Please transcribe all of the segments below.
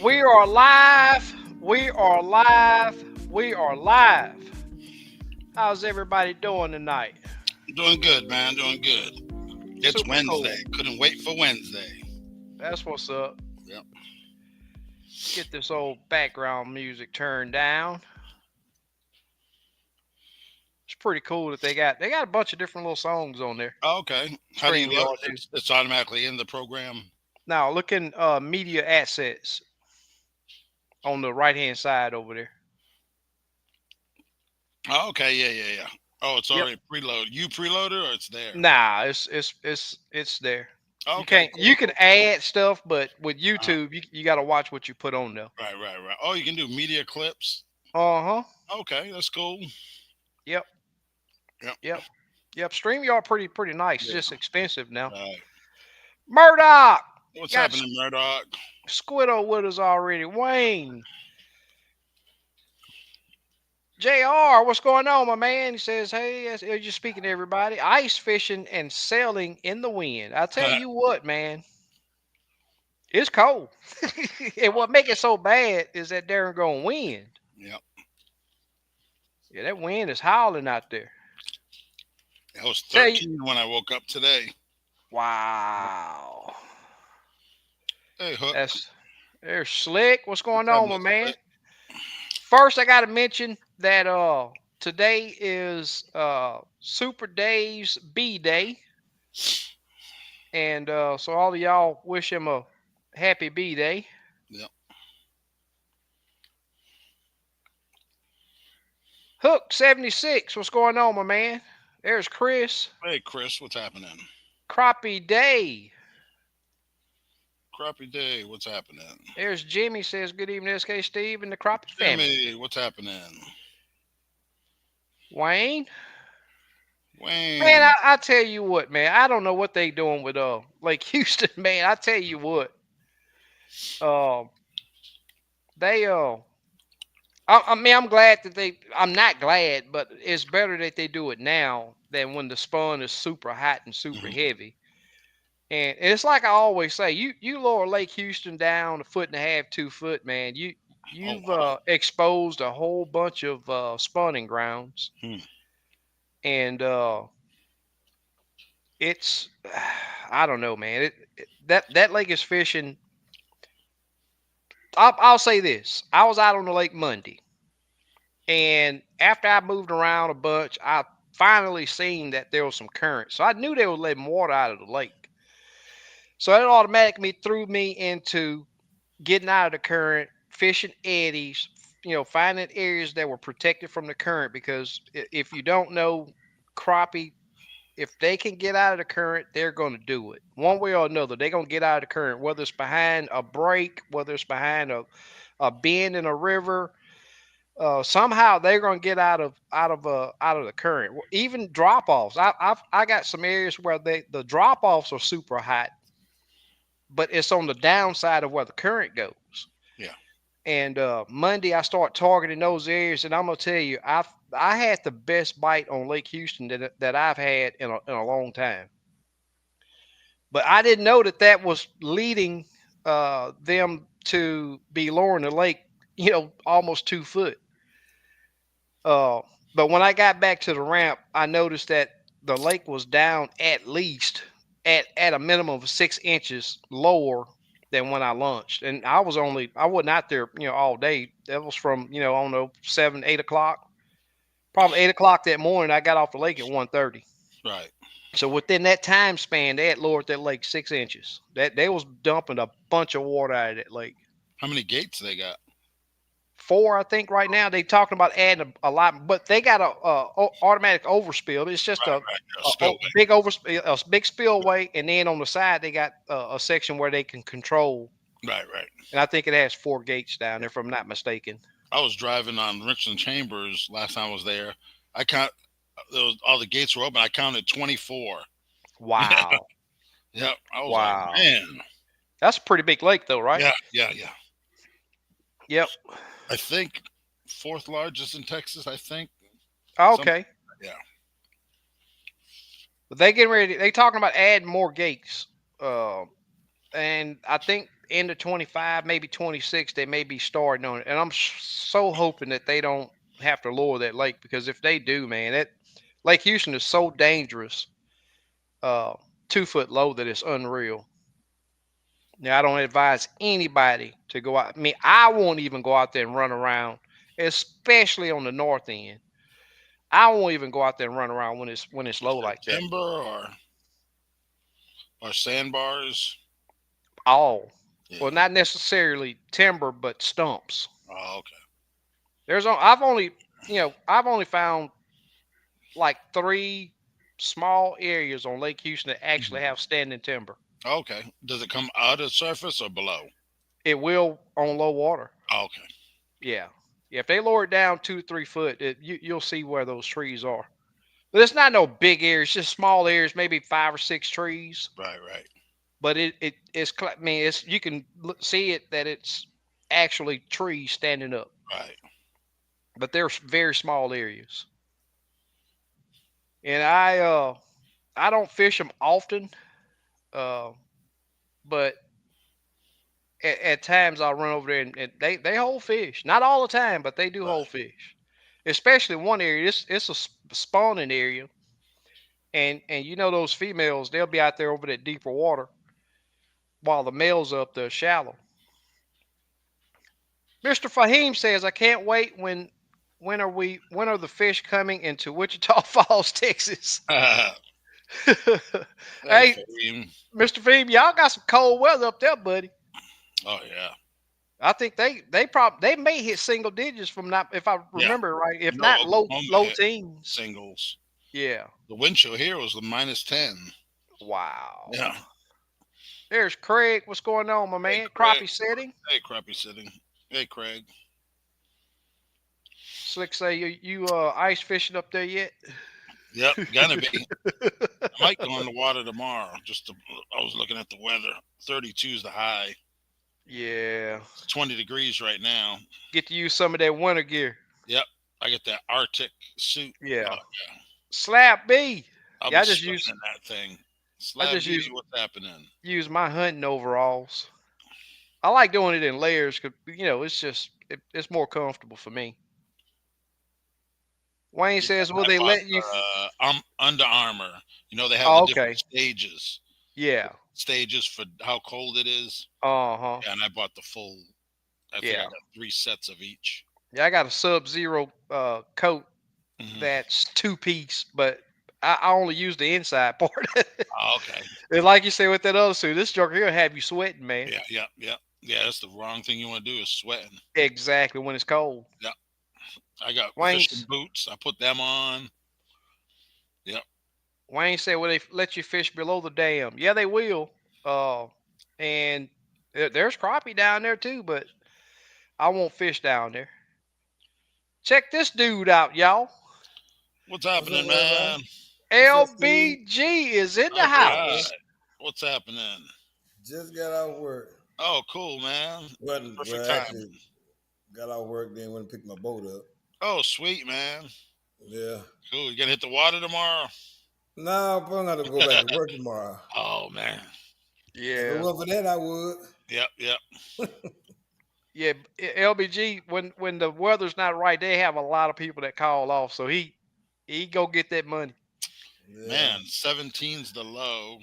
We are live. We are live. We are live. How's everybody doing tonight? Doing good, man. Doing good. It's Super Wednesday. cool. Couldn't wait for Wednesday. That's what's up. Yep. Let's get this old background music turned down. It's pretty cool that they got a bunch of different little songs on there. Okay. How do you look? StreamYard too. It's automatically in the program. Now look in media assets on the right hand side over there. Oh, okay. Yeah, yeah, yeah. Oh, it's Yep. already preloaded. You preloaded or it's there? Nah, it's there. You Okay. can't Cool. you can add stuff, but with Uh, YouTube you got to watch what you put on there. right, right, right. Oh, you can do media clips. Uh huh. Okay, that's cool. Yep. Yep. Yep. Yep. StreamYard pretty nice. It's Yeah. just expensive now. Right. Murdoch What's got happening, Murdoch? Squiddo with us already. Wayne. JR, what's going on, my man? He says, hey, you're just speaking to everybody. Ice fishing and sailing in the wind. I tell you what, man, it's cold. And what make it so bad is that they're going wind. Yep. Yeah, that wind is howling out there. It was Tell you, 13 when I woke up today. wow. Hey, Hook. There's Slick. What's What's going on, happening, my man? Slick? First, I got to mention that today is Super Dave's B Day, and so all of y'all wish him a happy B Day. Yep. Hook 76, what's going on, my man? There's Chris. Hey, Chris. What's happening? Crappie Day. Crappie Day. What's happening? There's Jimmy says good evening, SK Steve and the Crappie family. Jimmy. What's happening? Wayne. Man, Wayne. I tell you what, man, I don't know what they doing with Lake Houston, man. I tell you what, uh, they I mean, I'm glad that I'm not glad, but it's better that they do it now than when the spawn is super hot and super Mhm. heavy. And it's like I always say, you lower Lake Houston down a foot and a half, 2 foot, man. Oh You've wow. exposed a whole bunch of spawning grounds, Hmm. and it's I don't know, man. That lake is fishing. I'll say this: I was out on the lake Monday. And after I moved around a bunch, I finally seen that there was some current. So I knew they were letting water out of the lake. So that automatically threw me into getting out of the current, fishing eddies, finding areas that were protected from the current. Because if you don't know, crappie, if they can get out of the current, they're going to do it one way or another. They're going to get out of the current, whether it's behind a break, whether it's behind a bend in a river, somehow they're going to get out of the current. Even drop offs. I got some areas where the drop offs are super hot, but it's on the downside of where the current goes. Yeah. And Monday I start targeting those areas, and I'm gonna tell you, I had the best bite on Lake Houston that I've had in a long time. But I didn't know that was leading them to be lowering the lake, almost 2 foot. Uh, but when I got back to the ramp, I noticed that the lake was down at least at a minimum of 6 inches lower than when I launched. And I wasn't out there, all day. That was from, I don't know, 7, 8 o'clock. Probably 8 o'clock that morning. I got off the lake at 1:30. Right. So within that time span, they had lowered that lake 6 inches. That they was dumping a bunch of water out of that lake. How many gates they got? Four, I think, right now. They talking about adding a lot, but they got a automatic overspill. It's just Right. a, Right. a, a Spillway. big a big spillway, and then on the side they got a section where they can control. Right. Right. And I think it has 4 gates down there, if I'm not mistaken. I was driving on Richland Chambers last time I was there. I count those all the gates were open. I counted 24. Yeah. Wow, Yeah. I was like, wow, man. that's a pretty big lake, though, right? Yeah. Yeah. Yeah. Yep. I think fourth largest in Texas. I think. Some. Okay, Yeah. but they getting ready. They talking about adding more gates. Uh, and I think end of 25, maybe 26, they may be starting on it. And I'm so hoping that they don't have to lower that lake, because if they do, man, that Lake Houston is so dangerous, uh, 2 foot low, that it's unreal. Now, I don't advise anybody to go out. I mean, I won't even go out there and run around, especially on the north end. I won't even go out there and run around when it's low like that. Timber or sandbars. All, Yeah. well, not necessarily timber, but stumps. Oh, okay. I've only found like 3 small areas on Lake Houston that Mhm. actually have standing timber. Okay. Does it come out of the surface or below? It will on low water. Oh, okay. Yeah. Yeah, if they lower it down 2 to 3 foot, you'll see where those trees are. But it's not no big areas, just small areas, maybe 5 or 6 trees. Right, right, But I mean, it's you can see it that it's actually trees standing up. right. But they're very small areas. And I don't fish them often, uh, but at times I'll run over there, and they hold fish. Not all the time, but they do hold Right. fish. Especially one area. It's a spawning area, and those females, they'll be out there over that deeper water while the males up there shallow. Mr. Fahim says, "I can't wait. When are the fish coming into Wichita Falls, Texas?" Hey, Hey, Fame. Mr. Fahim, y'all got some cold weather up there, buddy. Oh yeah, I think they may hit single digits, from not, if I yeah. remember right, if No, not Oklahoma low hit teens. singles. Yeah. The wind chill here was the -10. Wow. Yeah. There's Craig. What's going on, my Hey, man? Craig. Crappie setting. Hey, Crappie Sitting. Hey, Craig. Slick say, you ice fishing up there yet? Yep, gonna be. I might go in the water tomorrow. I was looking at the weather. 32 is the high. Yeah. It's 20 degrees right now. Get to use some of that winter gear. Yep, I get that Arctic suit. Oh Yeah. yeah, Slap B. I'll Yeah, be sweating in that thing. I Slab just B, use what's happening? use my hunting overalls. I like doing it in layers because it's more comfortable for me. Wayne Yeah, says, "Will I they bought let you?" Under Armour. They have the Oh, different okay. stages. Yeah. Stages for how cold it is. Uh huh. Yeah, and I bought the full. I think I Yeah. got 3 sets of each. Yeah. I got a Sub-Zero coat Hmm. that's 2 piece, but I only use the inside part. Oh, okay. And like you say with that other suit, this joker here have you sweating, man. Yeah, yeah, yeah, yeah. That's the wrong thing you want to do is sweating. Exactly, when it's cold. Yeah, I got fishing Wayne's boots. I put them on. Yep. Wayne said, "Will they let you fish below the dam?" Yeah, they will. Uh, and there's crappie down there too, but I won't fish down there. Check this dude out, y'all. What's What's up, happening, everybody? man? What's up, Steve? LBG is in the All right. house. What's happening? Just got out of work. Oh, cool, man. Wasn't Perfect well time. actually got out of work, then went and picked my boat up. Oh, sweet, man. Yeah. Cool. You gonna hit the water tomorrow? Now I'm probably gonna go back to work tomorrow. Oh man. If it Yeah, wasn't for that, I would. Yep, yep. yeah. LBG, when the weather's not right, they have a lot of people that call off. So he go get that money. Yeah. Man, 17's the low.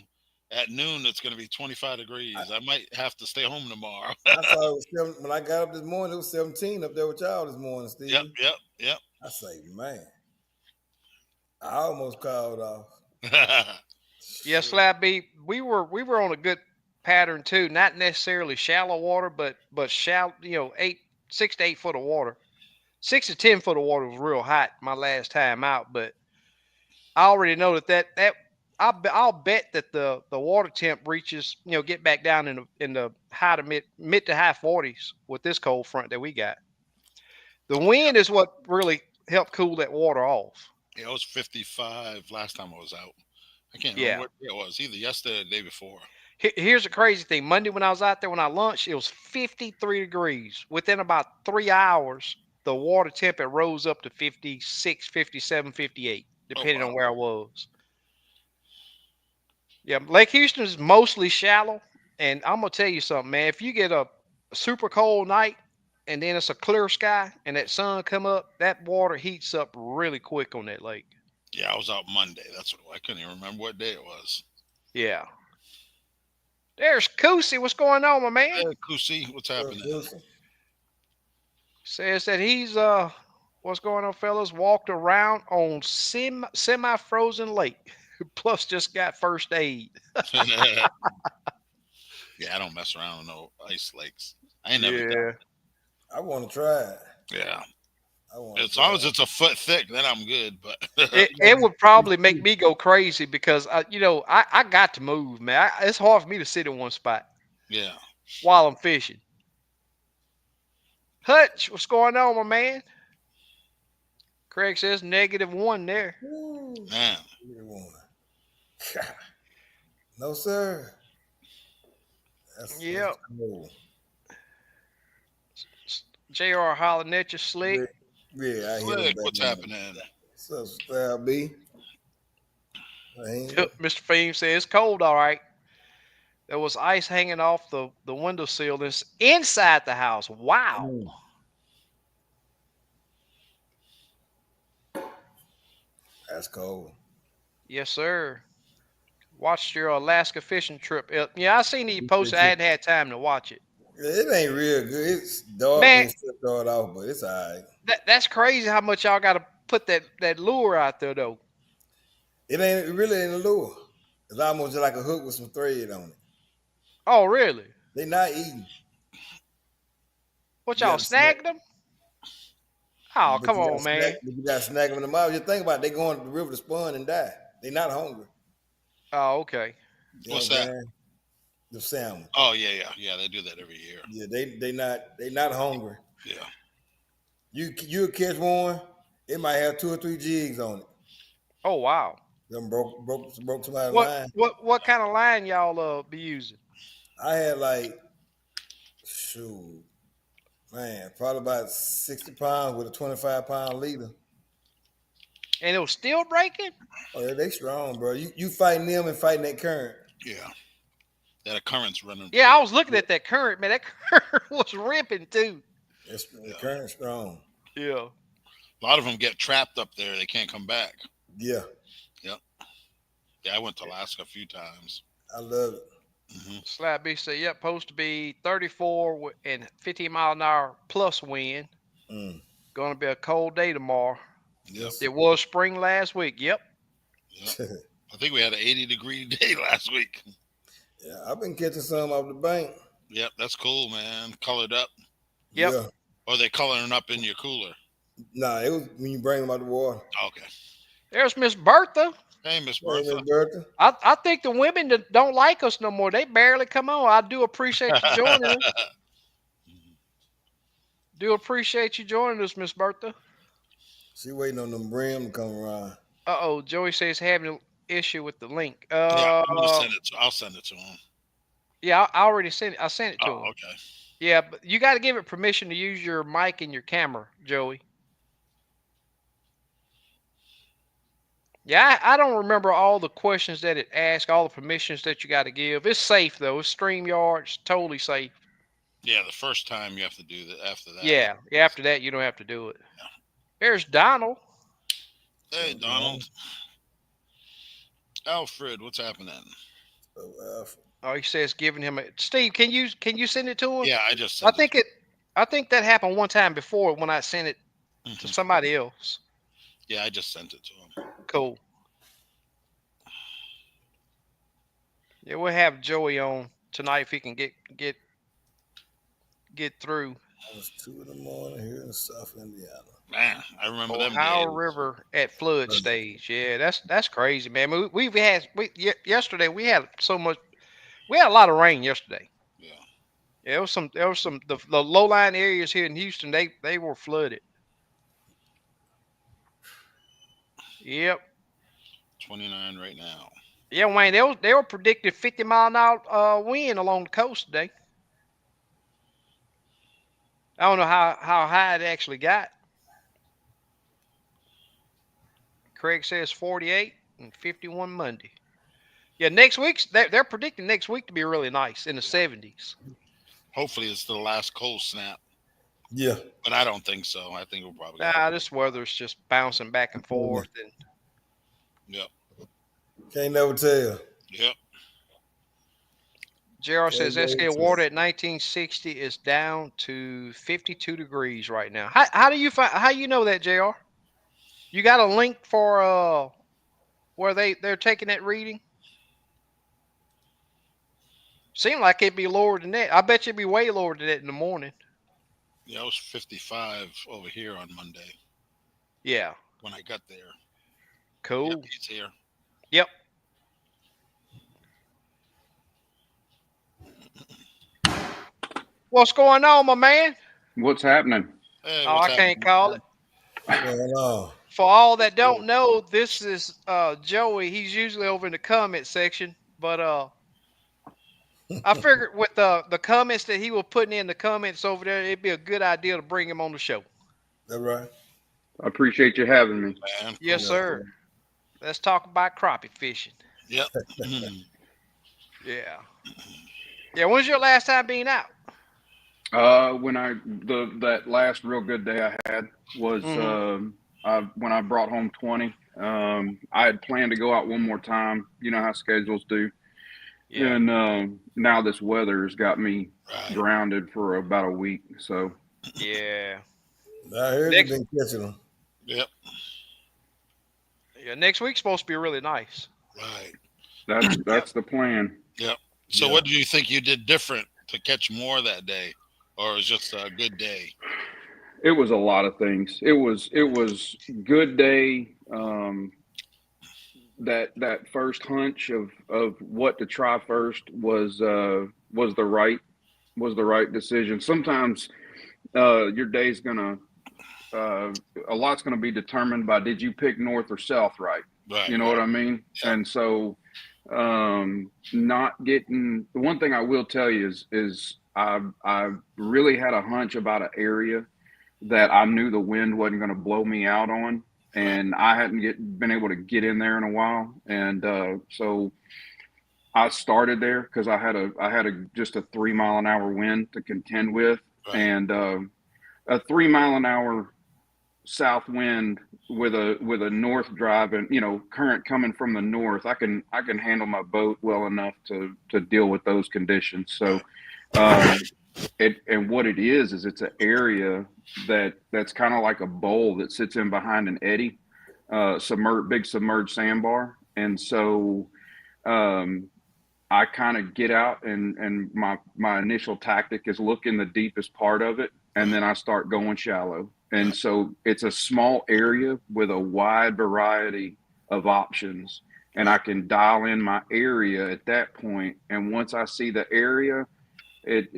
At noon, it's gonna be 25 I, degrees. I might have to stay home tomorrow. I saw it was when I got up this morning, it was 17 up there with y'all this morning, Yep, Steve. yep, yep. I say, man, I almost called off. Yeah, Shit. Slab B, we were on a good pattern too. Not necessarily shallow water, but shallow. 8, 6 to 8 foot of water. 6 to 10 foot of water was real hot my last time out, but I already know that I'll bet that the water temp reaches, get back down in the high to mid to high 40s with this cold front that we got. The wind is what really helped cool that water off. Yeah, it was 55 last time I was out. I can't remember Yeah. what day it was, either yesterday or the day before. Here's the crazy thing. Monday when I was out there when I lunched, it was 53 degrees. Within about 3 hours, the water temp had rose up to 56, 57, 58, Oh depending wow. on where I was. Yeah, Lake Houston is mostly shallow. And I'm gonna tell you something, man. If you get a super cold night and then it's a clear sky and that sun come up, that water heats up really quick on that lake. Yeah, I was out Monday. That's what I couldn't even remember what day it was. Yeah. There's Coosy. What's going on, my man? Hey, Kusi, what's happening? Wilson. Says that he's what's going on, fellas? Walked around on semi frozen lake. Plus just got first aid. Yeah, I don't mess around with no ice lakes. I ain't never done. Yeah. I want to try it. Yeah, I want to as try long as it. it's a foot thick, then I'm good. But It would probably make me go crazy because I got to move, man. It's hard for me to sit in one spot yeah, while I'm fishing. Hutch, what's going on, my man? Craig says -1 there. Woo. man, Give me one. No, sir. That's Yep. cool. JR hollering at you, Yeah, slick. yeah, I hit him Slick, back what's in. happening? What's up, Style B? Man. Mr. Fiend says it's cold, all right. There was ice hanging off the windowsill inside the house. Wow. Mm, that's cold. Yes, sir. Watched your Alaska fishing trip. Yeah, I seen that you posted. I hadn't had time to watch it. It ain't real good. It's dark when Man, it start off, but it's all right. that's crazy how much y'all got to put that lure out there, though. It really ain't a lure. It's almost just like a hook with some thread on it. Oh, really? They not eating. What You got y'all to snack, snagged them? Oh, but come you got to on, snack. man. But you got to snack them in the mouth. You think about it, they going to the river to spawn and die. They not hungry. Oh, okay. You know What's what I'm that? saying? The salmon. Oh yeah. They do that every year. Yeah, they not hungry. Yeah, You'll catch one. It might have 2 or 3 jigs on it. Oh, wow. Them broke somebody's What line. what what kind of line y'all be using? I had like shoot, man, probably about 60 pounds with a 25 pound leader. And it was still breaking? Oh yeah, they strong, bro. You fighting them and fighting that current. yeah. That current's running Yeah, pretty. I was looking at that current, man. That current was ripping too. It's, the Yeah. current strong. Yeah. A lot of them get trapped up there. They can't come back. Yeah, Yep. Yeah, I went to Alaska a few times. I love it. Slab B said, yep, supposed to be 34 and 15-mile-an-hour plus wind. Mm. Going to be a cold day tomorrow. Yep. Yes. It was spring last week. Yep. Yep. I think we had an 80-degree day last week. Yeah, I've been catching some off the bank. Yep, that's cool, man. Colored up. Yep. Yeah. Or they coloring up in your cooler. Nah, it was when you bring them out the water. Okay. There's Miss Bertha. Hey, Miss Hey, Bertha. Miss Bertha. I think the women that don't like us no more. They barely come on. I do appreciate you joining us. Do appreciate you joining us, Miss Bertha. She waiting on them brim to come around. Uh-oh. Joey says having an issue with the link. Yeah, I'm gonna send it. I'll send it to him. Yeah, I already sent it. I sent it to Oh, him. okay. Yeah, but you got to give it permission to use your mic and your camera, Joey. Yeah, I don't remember all the questions that it asked, all the permissions that you got to give. It's safe though. It's StreamYard. It's totally safe. Yeah, the first time you have to do that. After that. Yeah. After that, you don't have to do it. There's Donald. Hey, Donald. Alfred, what's happening? So, He says giving him a Steve. Can you send it to him? Yeah, I just I sent think I think that happened one time before when I sent it to Mhm. somebody else. Yeah, I just sent it to him. Cool. Yeah, we'll have Joey on tonight if he can get through. It's 2 in the morning here in South Indiana. Man, I remember them Ohio days. River at flood stage. Yeah, that's crazy, man. We've had yesterday. We had so much. We had a lot of rain yesterday. Yeah. Yeah, there was some the low lying areas here in Houston. They were flooded. Yep. 29 right now. Yeah, Wayne. They were predicted 50-mile-an-hour wind along the coast today. I don't know how high it actually got. Craig says 48 and 51 Monday. Yeah, next week's they're predicting next week to be really nice in the 70s. Hopefully, it's the last cold snap, Yeah. but I don't think so. I think we'll probably get. Nah, this weather's just bouncing back and forth. And Yep. Can't never tell. Yep. JR Can't says never SK tell. water at 1960 is down to 52 degrees right now. How do you find how you know that, JR? You got a link for where they're taking that reading? Seemed like it'd be lower than that. I bet you'd be way lower than that in the morning. Yeah, I was 55 over here on Monday Yeah. when I got there. Yep, Cool. he's here. Yep. What's going on, my man? What's happening? Hey, Oh, what's I can't happening? call it. What's going on? For all that don't know, this is Joey. He's usually over in the comment section, but I figured with the comments that he was putting in the comments over there, it'd be a good idea to bring him on the show. That right? I appreciate you having me. Man, Yes, cool. Yeah. sir. Let's talk about crappie fishing. Yep. Mhm. Yeah. Yeah. When's your last time being out? When that last real good day I had was Mm-hmm. when I brought home 20. I had planned to go out one more time. You know how schedules do, Yeah. and now this weather has got me Right. grounded for about a week. So Yeah. I heard Next. you've been catching them. Yep. Yeah. Next week's supposed to be really nice. Right. that's the plan. Yep. So, Yeah. what do you think you did different to catch more that day, or it was just a good day? It was a lot of things. It was good day. That first hunch of what to try first was the right decision. Sometimes your day's gonna uh, a lot's gonna be determined by did you pick north or south right. Right. You know what I mean? Yep. And so not getting the one thing I will tell you is I really had a hunch about an area that I knew the wind wasn't going to blow me out on, Right. and I hadn't been able to get in there in a while, and so I started there because I had a just a 3 mile an hour wind to contend with, Right. and a 3 mile an hour south wind with a north drive and current coming from the north. I can handle my boat well enough to deal with those conditions. So um, and what it is it's an area that's kind of like a bowl that sits in behind an eddy, big submerged sandbar, and so um, I kind of get out and my initial tactic is look in the deepest part of it, and Right. then I start going shallow. And Right. so it's a small area with a wide variety of options, and I Right. can dial in my area at that point. And once I see the area, it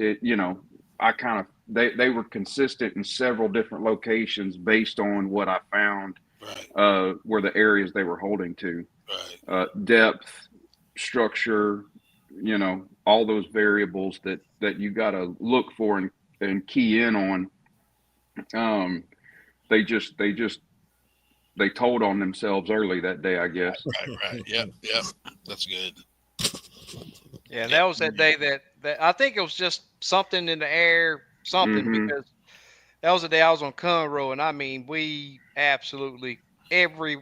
I kind of they were consistent in several different locations based on what I found Right. were the areas they were holding to, Right. depth, structure, all those variables that you got to look for and key in on. um they they told on themselves early that day, I guess. Right. Right. Yep. Yep. That's good. Yeah. Yep. That was that day that I think it was just something in the air, something Hmm. because that was the day I was on Conroe, and I mean, we absolutely every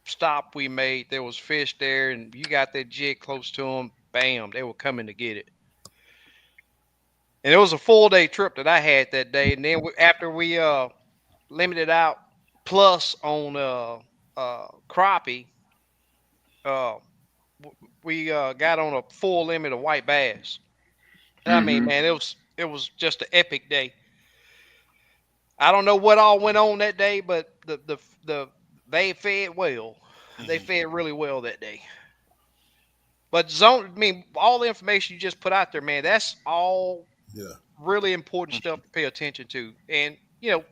stop we made, there was fish there, and you got that jig close to them, bam, they were coming to get it. And it was a full day trip that I had that day, and then after we limited out plus on crappie, uh, we got on a full limit of white bass. And I mean, Hmm. man, it was just an epic day. I don't know what all went on that day, but the they fed well. They Mhm. fed really well that day. But zone, I mean, all the information you just put out there, man, that's all Yeah. really important stuff to pay attention to. And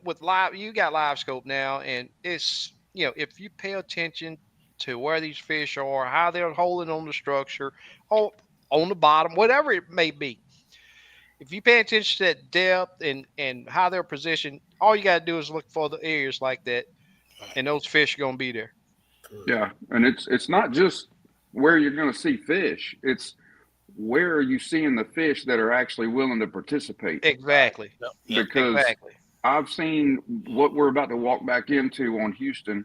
with live, you got live scope now, and it's if you pay attention to where these fish are, how they're holding on the structure, or on the bottom, whatever it may be. If you pay attention to that depth and how they're positioned, all you got to do is look for the areas like that, Right. and those fish are gonna be there. Correct. Yeah, and it's not just where you're going to see fish. It's where are you seeing the fish that are actually willing to participate? Right. Exactly. Yep. Yep. Because Exactly. I've seen what we're about to walk back into on Houston.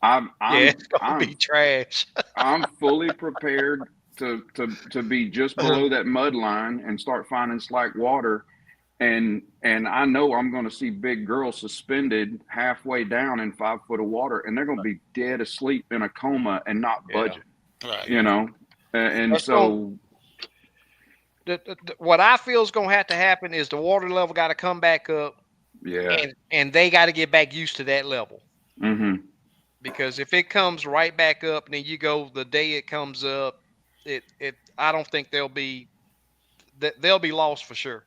I'm Yeah, I'm it's gonna I'm be trash. I'm fully prepared to be just below that mud line and start finding slack water. And I know I'm going to see big girls suspended halfway down in 5 foot of water, and they're going to be dead asleep in a coma and not Yeah. budging. Right. You know, and That's going so what I feel is gonna have to happen is the water level got to come back up, yeah. and they got to get back used to that level. Hmm. Because if it comes right back up, and then you go the day it comes up, it I don't think they'll be lost for sure.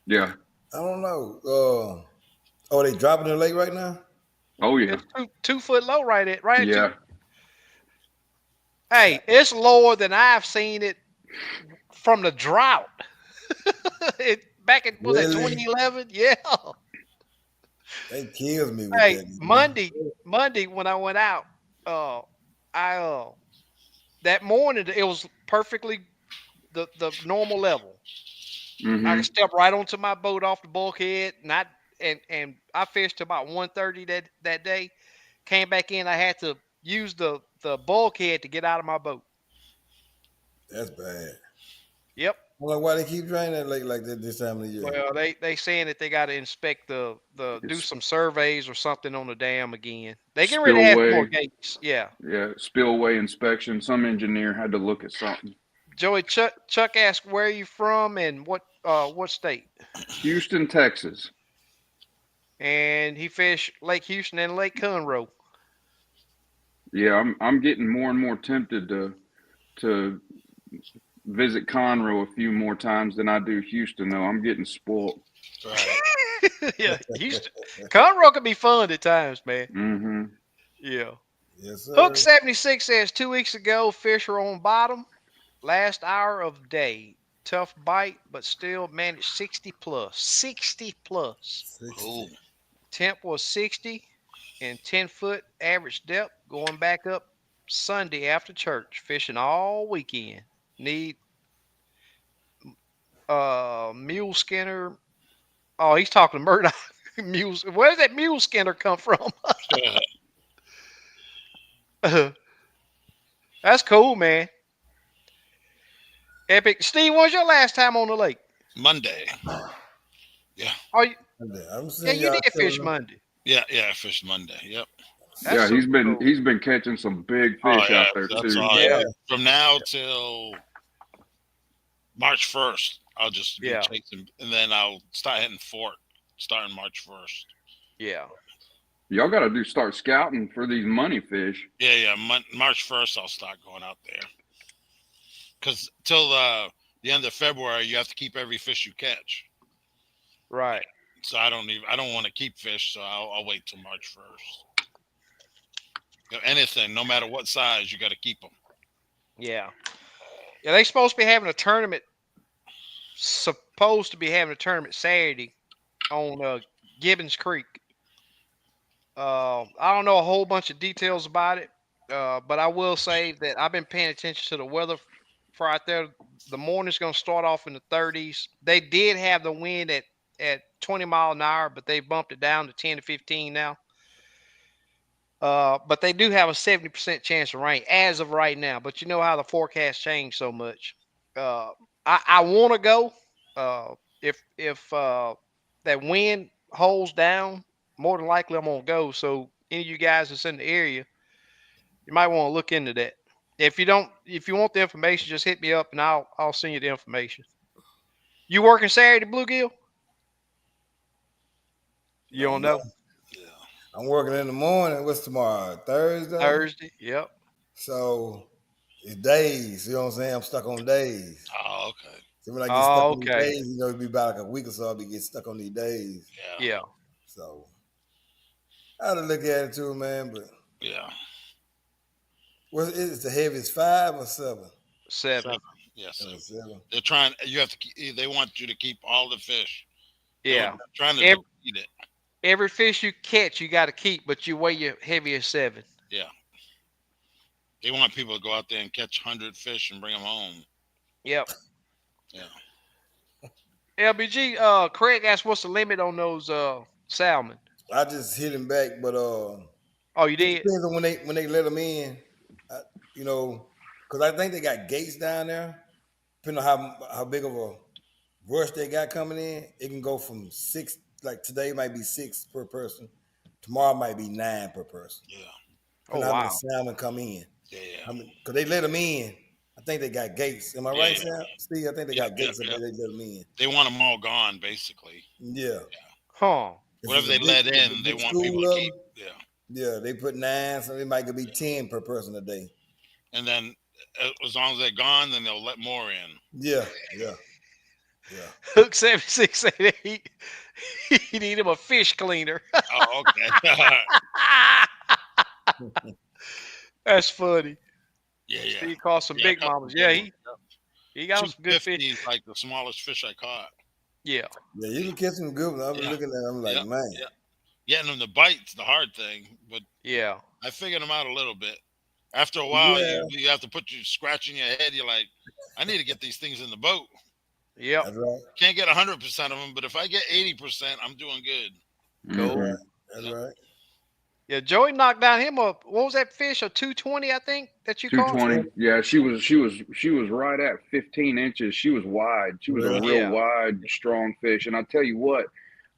Yeah. I don't know. Oh, they dropping the lake right now? Oh yeah. It's 2 foot low right at you. Yeah. Hey, it's lower than I've seen it from the drought. It back in was that Really? 2011? Yeah. They kills me with Hey, that, man. Monday when I went out, uh, I that morning it was perfectly the normal level. I Hmm. could step right onto my boat off the bulkhead, and I fished about 1:30 that day. Came back in, I had to use the bulkhead to get out of my boat. That's bad. Yep. I don't know why they keep draining that lake like that this time of the year. Well, they saying that they got to inspect do It's some surveys or something on the dam again. They getting ready to add some more spillway. gates. Yeah. Yeah, spillway inspection. Some engineer had to look at something. Joey Chuck asked where are you from and what state? Houston, Texas. And he fished Lake Houston and Lake Conroe. Yeah, I'm getting more and more tempted to visit Conroe a few more times than I do Houston, though. I'm getting spoiled. Right. Yeah, Houston. Conroe can be fun at times, man. Hmm. Yeah. Yes, Hook sir. 76 says 2 weeks ago, fish are on bottom. Last hour of day. Tough bite, but still managed 60 plus. 60 plus. 60. Cool. Temp was 60 and 10-foot average depth going back up Sunday after church. Fishing all weekend. Need mule skinner. Oh, he's talking to Murdoch. Mules. Where does that mule skinner come from? That's cool, man. Epic. Steve, when was your last time on the lake? Monday. Yeah. Oh, I'm yeah, seeing you y'all did fish telling Monday. Yeah. Yeah. I fished Monday. Yep. That's Yeah, super cool. he's been catching some big Oh fish yeah. out there That's too. all. Yeah, Yeah. From now till March 1st, I'll just be yeah, chasing, and then I'll start hitting fort starting March 1st. yeah. Y'all got to start scouting for these money fish. Yeah. Yeah. March 1st, I'll start going out there because till the end of February, you have to keep every fish you catch. Right. So I don't want to keep fish, so I'll wait till March 1st. Anything, no matter what size, you got to keep them. Yeah. Yeah, they supposed to be having a tournament. Supposed to be having a tournament Saturday on Gibbons Creek. I don't know a whole bunch of details about it, but I will say that I've been paying attention to the weather for out there. The morning's going to start off in the 30s. They did have the wind at 20 mile an hour, but they bumped it down to 10 to 15 now. But they do have a 70% chance of rain as of right now. But you know how the forecast changed so much. Uh, I want to go. If that wind holds down, more than likely I'm gonna go. So any of you guys that's in the area, you might want to look into that. If you want the information, just hit me up and I'll send you the information. You working Saturday, Bluegill? You no don't more. know? Yeah. I'm working in the morning. What's tomorrow? Thursday. Thursday. Yep. So it's days. You know what I'm saying? I'm stuck on days. Oh, okay. So when I get stuck Oh, on these okay. days, it'll be about like a week or so. I'll be getting stuck on these days. Yeah. Yeah. So I had to look at it too, man. But Yeah. what is the heaviest, 5 or 7? 7. 7. Yeah, Oh, 7. 7. They're trying. You have to. They want you to keep all the fish. They're Yeah. trying to Every, deplete it. every fish you catch, you got to keep, but you weigh your heaviest 7. Yeah. They want people to go out there and catch 100 fish and bring them home. Yep. Yeah. LBG, Craig asked what's the limit on those salmon? I just hit him back, but Oh, you it did? depends on when they let them in. I, you know, because I think they got gates down there. Depending on how big of a rush they got coming in, it can go from 6. Like today might be 6 per person. Tomorrow might be 9 per person. Yeah. Oh, Depending on how many wow. salmon come in. Yeah. Because they let them in. I think they got gates. Am I right, Yeah. Sam? Steve, I think they Yep. got Yep. gates up Yep. there. They let them in. They want them all gone, basically. Yeah. Huh. If Whatever it's a they big, let if it's in, a they big want people school to of keep. them, Yeah. yeah, they put 9, so it might be 10 per person a day. And then as long as they're gone, then they'll let more in. Yeah, yeah, yeah. Hook 76 said he need him a fish cleaner. Oh, okay. That's funny. Yeah. Steve caught some Yeah, I big caught some mamas. good Yeah, ones. he got some good fish. 250 is like the smallest fish I caught. Yeah. Yeah, you can catch some good ones. I've been Yeah. looking at them like, Yep. man. Yep. Getting them to bite's the hard thing, but Yeah. I figured them out a little bit. After a while, Yeah, you have to put you scratching your head. You're like, I need to get these things in the boat. Yep. that's right. Can't get 100% of them, but if I get 80%, I'm doing good. That's Cool. right. That's Yep. right. Yeah, Joey knocked down him up. What was that fish? A 220, I think, that you caught? 220. Yeah, she was right at 15 inches. She was wide. She was a Yeah. real Yeah. wide, strong fish. And I tell you what,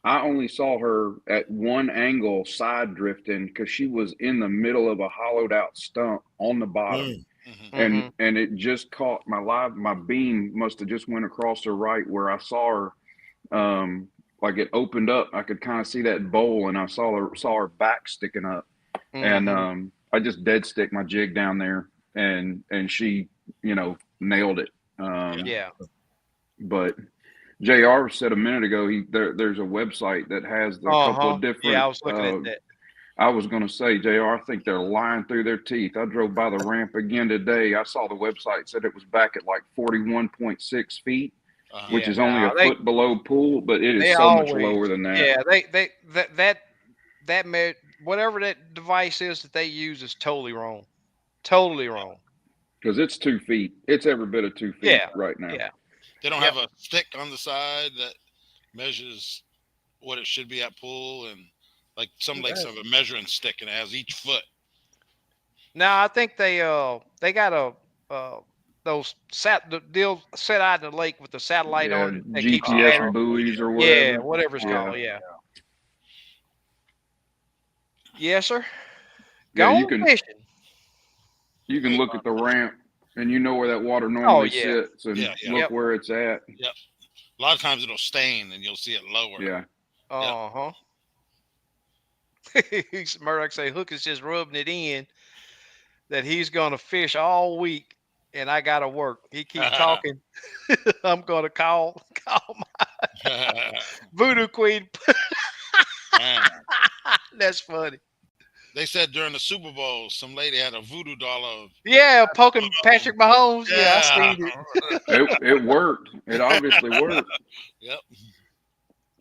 I only saw her at one angle side drifting because she was in the middle of a hollowed out stump on the bottom. Mm. Hmm. Mm-hmm. And it just caught my beam must have just went across her right where I saw her. Like it opened up. I could kind of see that bowl and I saw her back sticking up. And Mm-hmm. I just dead stick my jig down there, and she, nailed it. Yeah. But Jr. said a minute ago there's a website that has a couple Uh-huh. of Yeah, different. I was looking at that. I was going to say, Jr. I think they're lying through their teeth. I drove by the ramp again today. I saw the website said it was back at like 41.6 feet, Uh-huh. which Yeah, is only no, a foot below pool, but it they is so much always, lower than that yeah, whatever that device is that they use is totally wrong. Totally wrong. because it's 2 feet. It's every bit of 2 feet Yeah. right now. Yeah. They don't Yep. have a stick on the side that measures what it should be at pool, and like some lakes have a measuring stick and it has each foot. Now I think they got uh those the deal set out in the lake with the satellite Yeah, on it that keeps you GPS measuring. buoys or Yeah, whatever. whatever it's Yeah. called. Yeah. Yes, sir. Yeah, Go you on can fishing. you can Hey, look at the ramp and you know where that water Oh normally yeah. sits and yeah. look Yep. where it's at. Yep. A lot of times it'll stain and you'll see it lower. Yeah. Uh huh. Murdoch say Hook is just rubbing it in that he's gonna fish all week and I gotta work. He keep talking. I'm gonna call my voodoo queen. Man, That's funny. they said during the Super Bowl, some lady had a voodoo doll of. Yeah, poking Patrick Mahomes. Yeah, I Yeah. seen it. It worked. It obviously worked. Yep.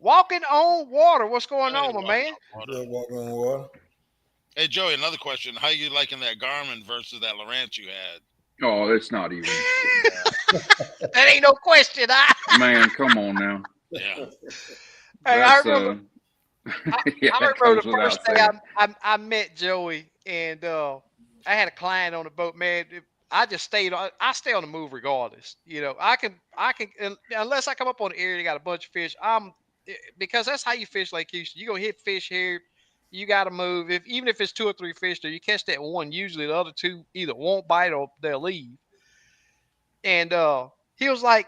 Walking on water. What's going Hey, on, my man? Good walking on water. Hey, Joey, another question. How you liking that Garmin versus that Lowrance you had? Oh, it's not even. That ain't no question. Man, come on now. Yeah. Hey, I That's remember. yeah, I that remember goes the without first day saying. I met Joey, and I had a client on the boat. Man, I just stayed. I stay on the move regardless. You know, I can unless I come up on the area that got a bunch of fish. Because that's how you fish Lake Houston. You gonna hit fish here. You got to move. Even if it's 2 or 3 fish there, you catch that one. Usually the other two either won't bite or they'll leave. And he was like,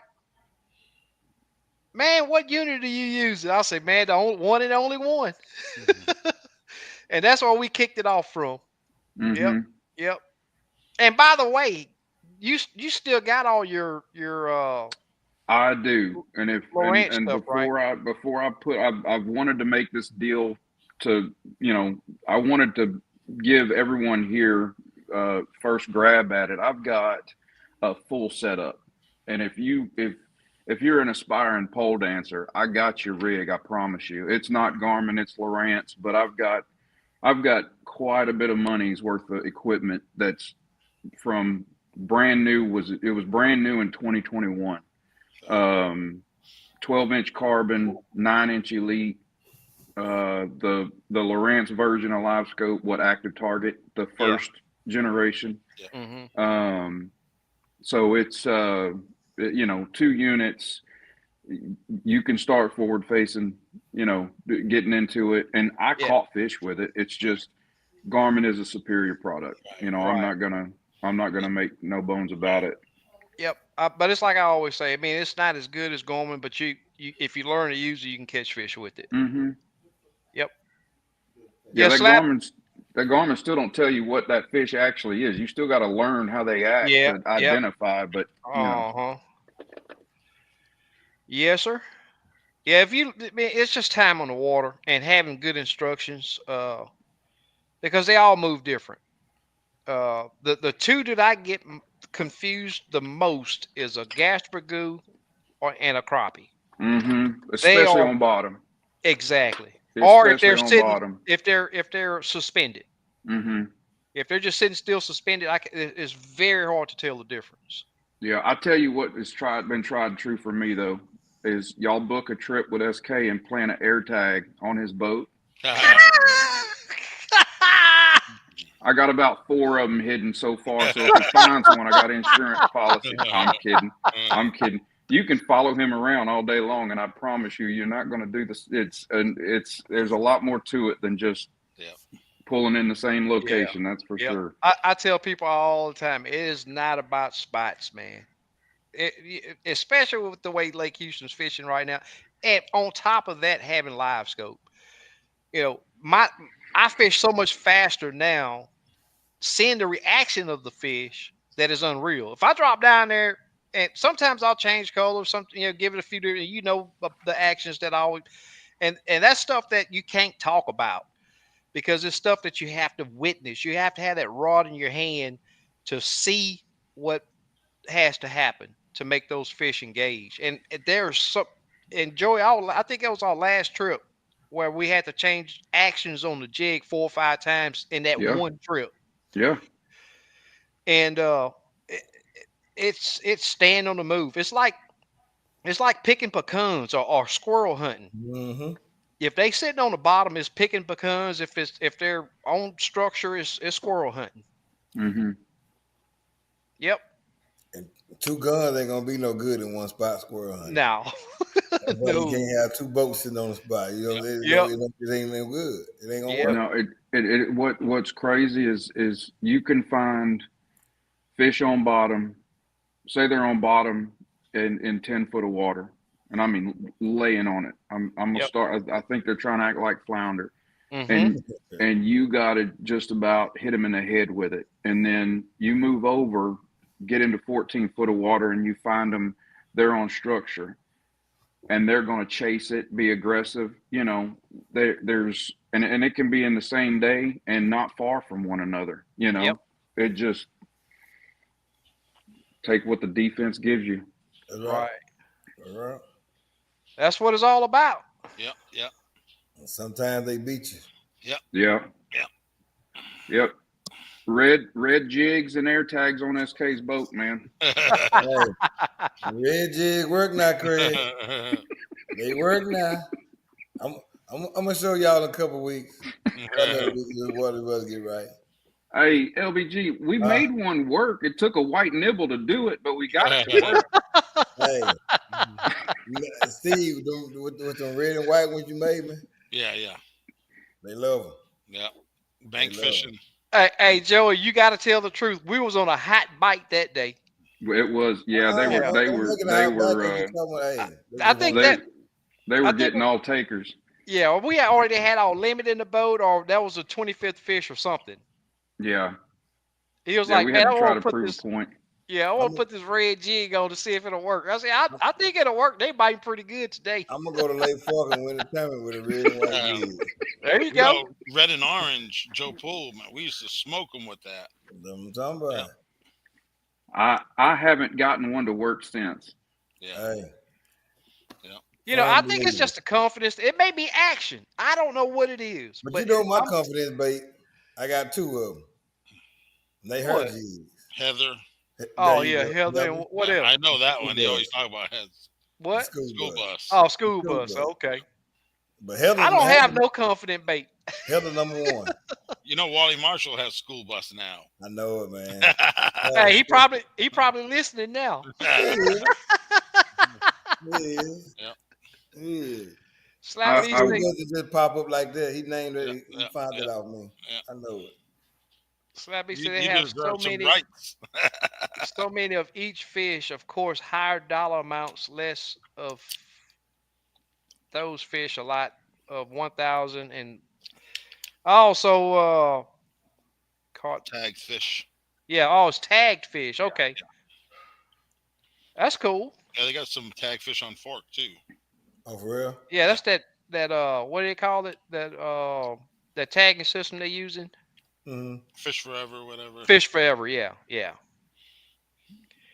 "Man, what unit do you use?" I said, "Man, the only one and only one." And that's where we kicked it off from. Yep, Mm-hmm. yep. And by the way, you still got all your I do, and if Lowrance and stuff, right? before I put, I've wanted to make this deal to, I wanted to give everyone here first grab at it. I've got a full setup, and if you're an aspiring pole dancer, I got your rig. I promise you, it's not Garmin, it's Lowrance, but I've got quite a bit of money's worth of equipment that's from brand new was brand new in 2021. 12-inch carbon, 9-inch elite, the Lowrance version of Live Scope, what active target, the Yeah. first generation. Mm-hmm. So it's 2 units. You can start forward facing, getting into it, and I Yeah. caught fish with it. It's just Garmin is a superior product. I'm Right. not gonna make no bones about it. Yep. But it's like I always say. I mean, it's not as good as Gorman, but you if you learn to use it, you can catch fish with it. Hmm. Yep. Yeah, Yeah. Slab. that Garmin still don't tell you what that fish actually is. You still got to learn how they act Yeah. to Yep. identify. But Uh huh. Yes, sir. Yeah. If you, I mean, it's just time on the water and having good instructions. Because they all move different. The two that I get confused the most is a Gastragoo or and a crappie. They especially are on bottom, exactly. Or if especially they're on sitting, bottom. if they're suspended. Hmm. If they're just sitting still suspended, it's very hard to tell the difference. Yeah, I tell you what has been tried and true for me though is y'all book a trip with SK and plant an air tag on his boat. I got about 4 of them hidden so far. So if he finds one, I got insurance policy. I'm kidding. I'm kidding. You can follow him around all day long, and I promise you, you're not going to do this. There's a lot more to it than just pulling in the same Yeah. location. That's for Yep. sure. I tell people all the time, it is not about spots, man. Especially with the way Lake Houston's fishing right now, and on top of that, having live scope. My I fish so much faster now, seeing the reaction of the fish that is unreal. If I drop down there, and sometimes I'll change color, something, give it a few different, the actions that I always, and that's stuff that you can't talk about because it's stuff that you have to witness. You have to have that rod in your hand to see what has to happen to make those fish engage. And there's some, and Joey, I think it was our last trip where we had to change actions on the jig 4 or 5 times in that Yeah. one trip. Yeah. And it, it's staying on the move. It's like picking pecans or squirrel hunting. Mm-hmm. If they sitting on the bottom, it's picking pecans. If their own structure is squirrel hunting. Hmm. Yep. And two guns ain't gonna be no good in one spot squirrel hunting. Now, That's why you no. can't have two boats sitting on the spot. Yep. It ain't no good. It ain't gonna Yep. work. No, what's crazy is you can find fish on bottom. Say they're on bottom in 10 foot of water, and I mean laying on it. I'm gonna Yep. start. I think they're trying to act like flounder, Mm-hmm. and you got to just about hit them in the head with it, and then you move over, get into 14 foot of water, and you find them. They're on structure, and they're going to chase it, be aggressive. There's and it can be in the same day and not far from one another. Yep. It just take what the defense gives you. That's right. Right. That's right. That's what it's all about. Yep. Yep. And sometimes they beat you. Yep. Yeah. Yep. Yep. Red jigs and air tags on SK's boat, man. Hey, red jig work now, Craig. They work now. I'm gonna show y'all in a couple weeks. The water was get right. Hey, LBG, we made one work. It took a white nibble to do it, but we got it to work. Hey, Steve, with them red and white ones you made me, Yeah. Yeah. they love them. Yeah. They Bank love 'em. fishing. Hey, Joey, you got to tell the truth. We was on a hot bite that day. It was, yeah. They were, Yeah. they I'm were, making a they hot bite 'cause were, you talking about, hey, I think they, that they I were think getting all takers. yeah, we had already had our limit in the boat, or that was a 25th fish or something. Yeah, He was yeah. like, We "Man, had I to try want to to put prove a this. point. Yeah, I want to put this red jig on to see if it'll work." I said, "I think it'll work. They biting pretty good today." I'm gonna go to Lake Fork and win the tournament with a red and white jig. There you You go. know, red and orange, Joe Pool, man. We used to smoke them with that. That's what I'm talking about. I haven't gotten one to work since. Yeah. Hey, I think it's unbelievable. just the confidence. It may be action. I don't know what it is, But but you know my confidence bait. I got two of them. They hurt what? jigs. Heather. There Oh you yeah, go. Heather. And Heather. what I else? know that School one. They always bus. talk about heads. The What? school School bus. bus. Oh, The school school bus. bus. Okay. But I don't have no confident bait. Heather number one. You know, Wally Marshall has school bus now. I know it, man. Hey, he probably listening now. He is. He is. Yep. He is. Slap That me I school say, bus that just pop up like that. He named Yep. it. He Yep. found it Yep. out me. Yep. I know it. slap me say they You have so deserve some many, rights. so many of each fish. Of course, higher dollar amounts, less of those fish. A lot of 1,000 and also caught. Tag fish. Yeah, oh, it's tagged fish. Okay, that's cool. Yeah, they got some tag fish on fork too. Oh, for real? Yeah, that's that what do they call it? That tagging system they're using. Mm-hmm. Fish forever, whatever. Fish forever. Yeah, yeah.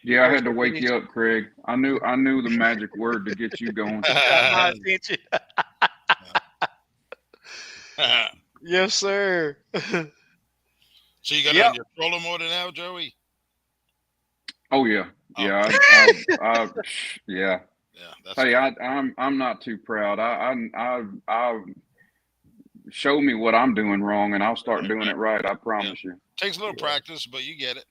yeah, I Very had to wake you up, Craig. I knew the magic word to get you going. got my Man, attention. Yes, sir. So you got it Yep. on your trolling motor now, Joey? Oh yeah, Oh, yeah, yeah. yeah, that's Hey, good. I'm not too proud. I show me what I'm doing wrong, and I'll start Right, doing right. it right. I Yeah, promise you. takes a little yeah. practice, but you get it.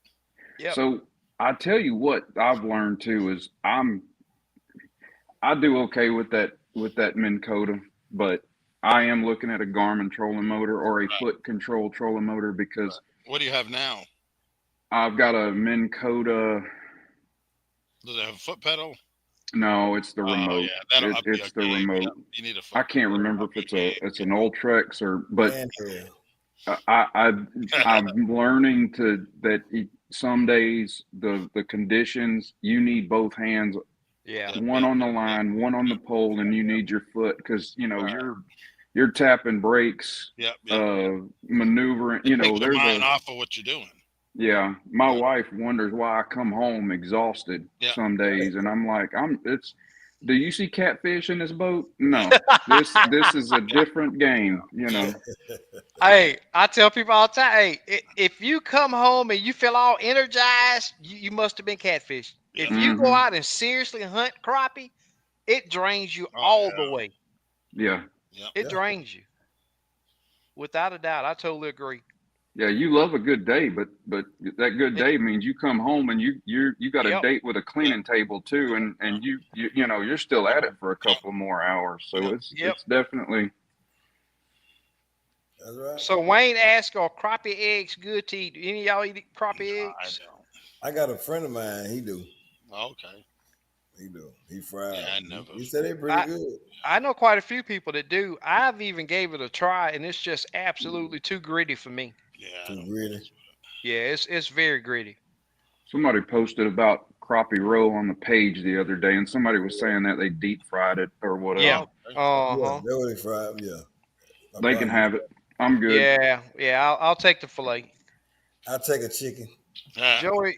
Yep. So I tell you what I've learned too is I do okay with that Minn Kota, but I am looking at a Garmin trolling motor or a Right, foot control trolling motor right. because What do you have now? I've got a Minn Kota. Does it have a foot pedal? No, it's the Oh remote. yeah, that'll up your It's the game. Yeah, remote. you need a I foot can't pedal. remember Up if your it's game. an Ultrex or, but Handheld. I'm learning to that some days the conditions you need both hands, Yeah. Yep, one yep, on the yep, yep, line, one on the yep, pole, and you need your foot because right, you're tapping brakes, yep, yep, yep. maneuvering. It takes your mind off of what you're doing. Yeah. My Yeah, wife wonders why I come home exhausted yeah. some days, and I'm like, it's. Do you see catfish in this boat? No. This is a different game. Hey, I tell people all the time, hey, if you come home and you feel all energized, you must have been catfished. Yeah. If you go Mm-hmm. out and seriously hunt crappie, it drains you Oh all the yeah. way. Yeah. Yep. It Yeah. drains you, without a doubt. I totally agree. Yeah, you love a good day, but that good It, day means you come home and you got a yep, date with a Yep. cleaning table too, and you're still at it for a Yep. couple more hours. So Yep. yep. it's definitely. That's right. So Wayne asked, are crappie eggs good to eat? Do any of y'all eat crappie I eggs? don't. I got a friend of mine. He do. Okay. He do. He fried Yeah, I 'em. never. He said they pretty I good. I know quite a few people that do. I've even gave it a try, and it's just absolutely too gritty for me. Yeah, I Too don't gritty. mess with Yeah, it's very gritty. Somebody posted about crappie roe on the page the other day, and somebody was saying that they deep fried it or it. Yeah. whatever. Oh, okay. Yeah, Uh-huh. they what they fried 'em, yeah. My They can partner. have it. I'm good. Yeah, yeah. I'll take the fillet. I'll take a chicken. Joey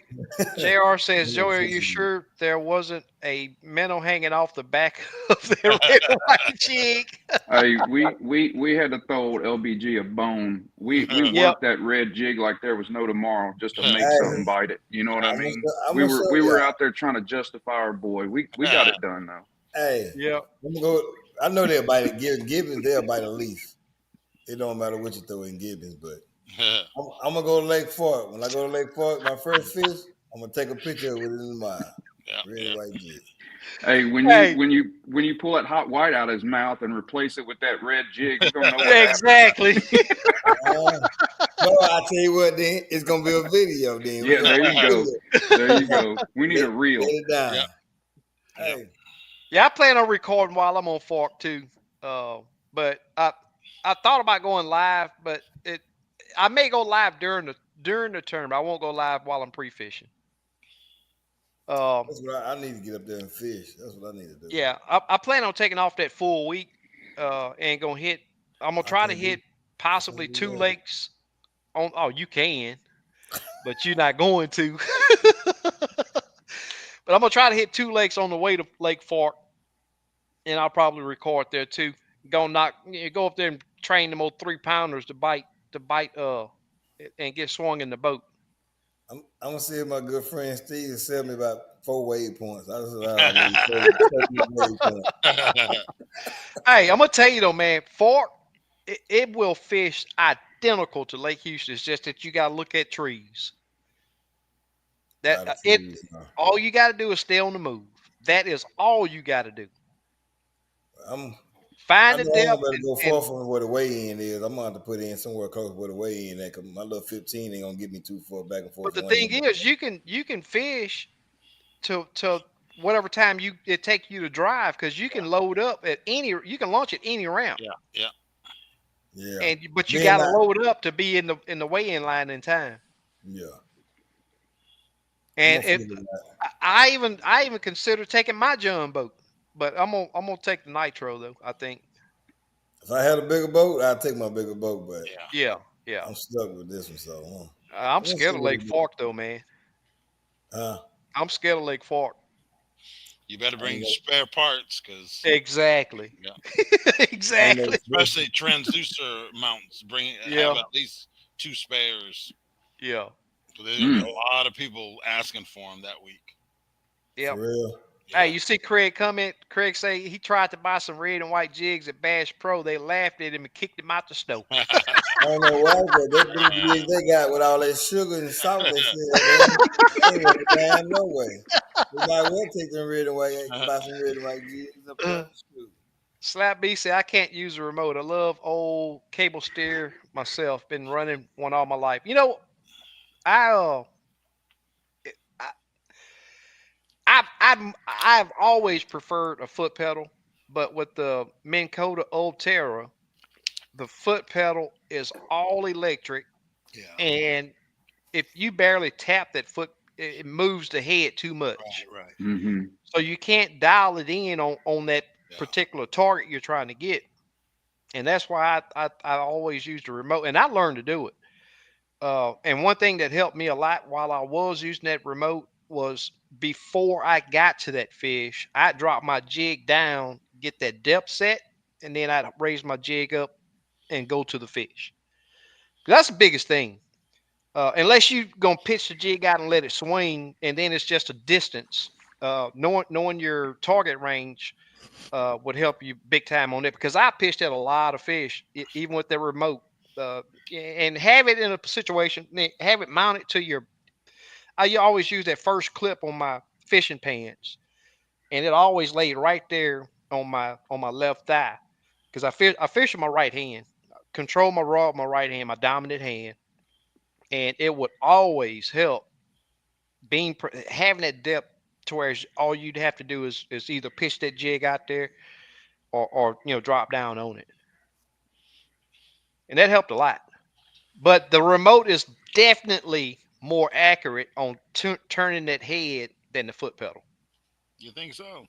Yeah, JR says, Joey, are you chicken. sure there wasn't a minnow hanging off the back of their red and white cheek? Hey, we had to throw old LBG a bone. We Yep. worked that red jig like there was no tomorrow just to make Hey, something bite it. You know what I mean? I'm We gonna were show we were y'all. out there trying to justify our boy. We got it done though. Hey, Yep. I'm gonna go. I know they'll bite it. Gibbons, they'll bite a leaf. It don't matter what you throw in Gibbons, but I'm gonna go to Lake Fork. When I go to Lake Fork, my first fish, I'm gonna take a picture of it in the mile. Yeah, Red yeah. white jig. Hey, when you Hey, when you when you pull that hot white out of his mouth and replace it with that red jig, you're gonna know what happened. exactly. No, I tell you what, then it's gonna be a video. Then Yeah, there you we go. do There you it. go. We need a Let reel. it down. Yep. Yep. Hey, Yeah, I plan on recording while I'm on fork too. But I thought about going live, but I may go live during the tournament. I won't go live while I'm pre-fishing. Um, that's what I need to get up there and fish. That's what I need to do. yeah, I plan on taking off that full week. And gonna hit. I'm gonna I try to can't do. hit I can't possibly do two that. lakes on. Oh, you can, but you're not going to. But I'm gonna try to hit two lakes on the way to Lake Fork, and I'll probably record there too. Go up there and train them old 3-pounders to bite and get swung in the boat. I'm gonna see if my good friend Steve sell me about 4 waypoints. I said, I need to waypoint. Hey, I'm gonna tell you though, man. Fork, it will fish identical to Lake Houston. It's just that you gotta look at trees. A That lot of it. trees now. All you gotta do is stay on the move. That is all you gotta do. I'm I Find the know I'm depth gonna better go far and from where the weigh in is. I'm gonna have to put in somewhere close where the weigh in at, cause my little 15 ain't gonna get me too far back and but forth the one thing end. is, you can fish to whatever time it take you to drive because you can load up at any you can launch at any ramp yeah, yeah. Yeah. and but you Being got to not load up to be in the weigh-in line in time. yeah. I'm And gonna if figure it out. I even consider taking my John boat, but I'm gonna take the nitro though. I think If I had a bigger boat, I'd take my bigger boat, but Yeah. yeah, yeah. I'm stuck with this one, so I'm we'll see scared of what Lake we do. Fork though, man. Huh? I'm scared of Lake Fork. You better I bring ain't your no, spare parts because Exactly. yeah, I ain't no Exactly. special. especially transducer mounts. Have Yeah. at least two spares. Yeah. So there's gonna be Mm. a lot of people asking for them that week. Yep. For real. Hey, Yeah. you see Craig comment? Craig say he tried to buy some red and white jigs at Bass Pro. They laughed at him and kicked him out the store. I don't know why, but that them jigs they got with all that sugar and salt they said, they ain't worth a damn no way. We might well take them red and white, buy some red and white jigs up there. Shoot. Slap B said I can't use a remote. I love old cable steer myself. Been running one all my life. I I I've always preferred a foot pedal, but with the Minn Kota Ulterra, the foot pedal is all electric, Yeah. and if you barely tap that foot, it moves the head too much. Right. Right. Mm-hmm. So you can't dial it in on that Yeah. particular target you're trying to get. And that's why I always use the remote. And I learned to do it. And one thing that helped me a lot while I was using that remote was before I got to that fish, I'd drop my jig down, get that depth set, and then I'd raise my jig up and go to the fish. That's the biggest thing. Unless you gonna pitch the jig out and let it swing, and then it's just a distance. Knowing your target range would help you big time on it because I pitched at a lot of fish, even with the remote. And have it in a situation, have it mounted to your. I always use that first clip on my fishing pants, and it always laid right there on my left thigh because I fish with my right hand, control my rod with my right hand, my dominant hand, and it would always help having that depth to where all you'd have to do is either pitch that jig out there or drop down on it, and that helped a lot. But the remote is definitely more accurate on turning that head than the foot pedal. You think so?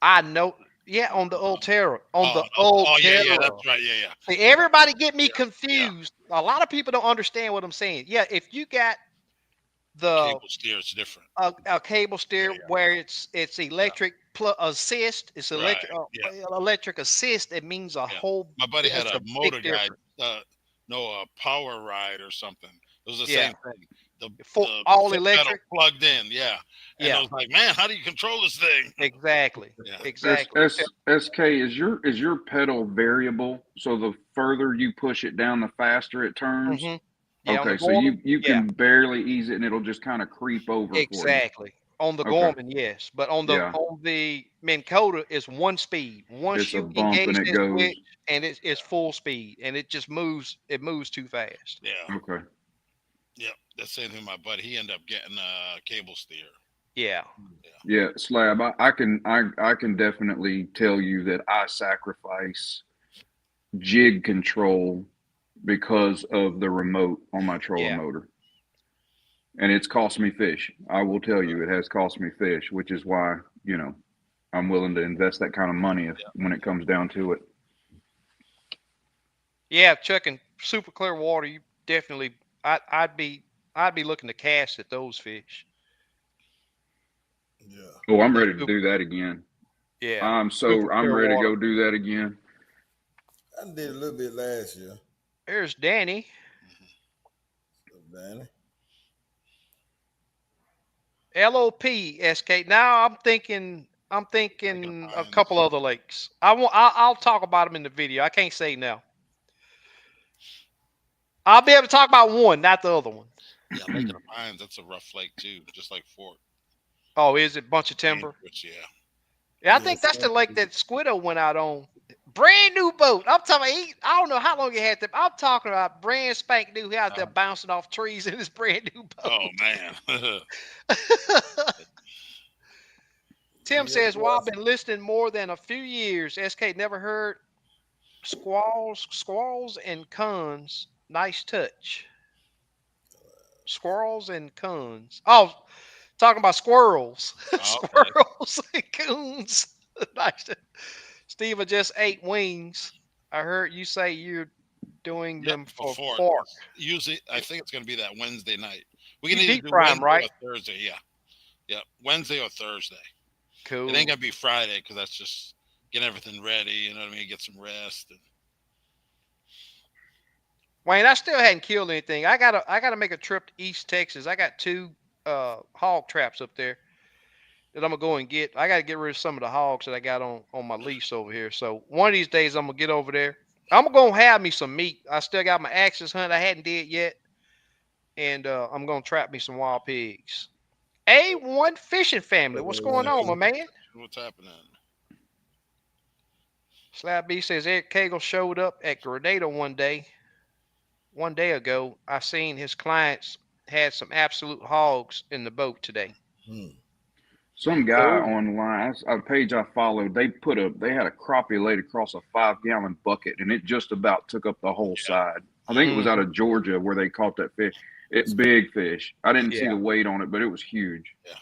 I know. Yeah, on the old Terra. On Oh, the old oh yeah, yeah. Terra. That's right. Yeah, yeah. See, everybody get me Yeah. confused. A lot of people don't understand what I'm saying. Yeah, if you got The the cable steer is different. a cable steer Yeah, yeah, where it's yeah. electric assist, it's Right. Yeah, electric assist. It means a yeah. whole. My buddy had It's a a big motor guide, difference. no, a power ride or something. It was the Yeah, same thing. The for the all foot pedal electric. plugged in. Yeah, and I Yeah, was like, man, how do you control this thing? exactly, Yeah. S exactly. S S K is your pedal variable? So the further you push it down, the faster it turns. Hmm. Yeah, on the Okay, so Gorman. you Yeah, can barely ease it, and it'll just kind of creep over for you. exactly. On the Okay, Gorman, yes, but on the yeah, Minn Kota is one speed. Once it's a you bump and engage it that goes. switch, and it's full speed, and it just moves. It moves too fast. Yeah. Okay, Yeah. That's the same thing. My buddy, he ended up getting a cable steer. Yeah, Yeah. yeah, Slab. I can definitely tell you that I sacrifice jig control because of the remote on my trolling yeah, motor, and it's cost me fish. I will tell you, it has cost me fish, which is why I'm willing to invest that kind of money if Yeah. when it comes down to it. yeah. Chucking super clear water, you definitely. I'd be looking to cast at those fish. Yeah. Oh, I'm The ready to super, do that again. yeah, I'm clear ready to water. go do that again. I did a little bit last year. There's Danny. Mhm. So, Danny. LOP. Now I'm thinking. I'm Lake of thinking a Pines. couple other lakes. I'll talk about them in the video. I can't say now. I'll be able to talk about one, not the other one. Yeah, Lake of the Pines. That's a rough lake too, just like Fort. Oh, is it bunch of timber? Dangerous, yeah. Yeah, I think Yes. that's the lake that Squiddo went out on. Brand new boat. I'm talking. I don't know how long he had them. I'm talking about brand spank new. He out there bouncing off trees in his brand new Oh boat. man. Tim Yeah, says, "Well, boy. I've been listening more than a few years. SK never heard squalls and cons. Nice touch. Squirrels and coons. Oh, talking about squirrels, Oh, okay. squirrels and coons. Nice. Steve, I just ate wings. I heard you say you're doing Yep, them for for Fort. pork. Usually, I think it's going to be that Wednesday night. We can You either deep do fry them, Wednesday right? or Thursday. Yeah, yeah, Wednesday or Thursday. It Cool. ain't gonna be Friday because that's just getting everything ready. You know what I mean? Get some rest. And, Wayne, I still hadn't killed anything. I gotta make a trip to East Texas. I got two hog traps up there that I'm gonna go and get. I gotta get rid of some of the hogs that I got on my lease over here. So one of these days I'm gonna get over there. I'm gonna have me some meat. I still got my axis hunt I hadn't did yet, and I'm gonna trap me some wild pigs. A1 fishing family, what's going on, my man? what's happening? Slab B says Eric Cagle showed up at Grenada one day ago. I seen his clients had some absolute hogs in the boat today. Hmm. Some guy Cool. online, a page I followed, they had a crappie laid across a 5 gallon bucket, and it just about took up the whole Yeah, side. I think it was out Mm-hmm. of Georgia where they caught that fish. Big fish. I didn't see Yeah, the weight on it, but it was huge. yeah,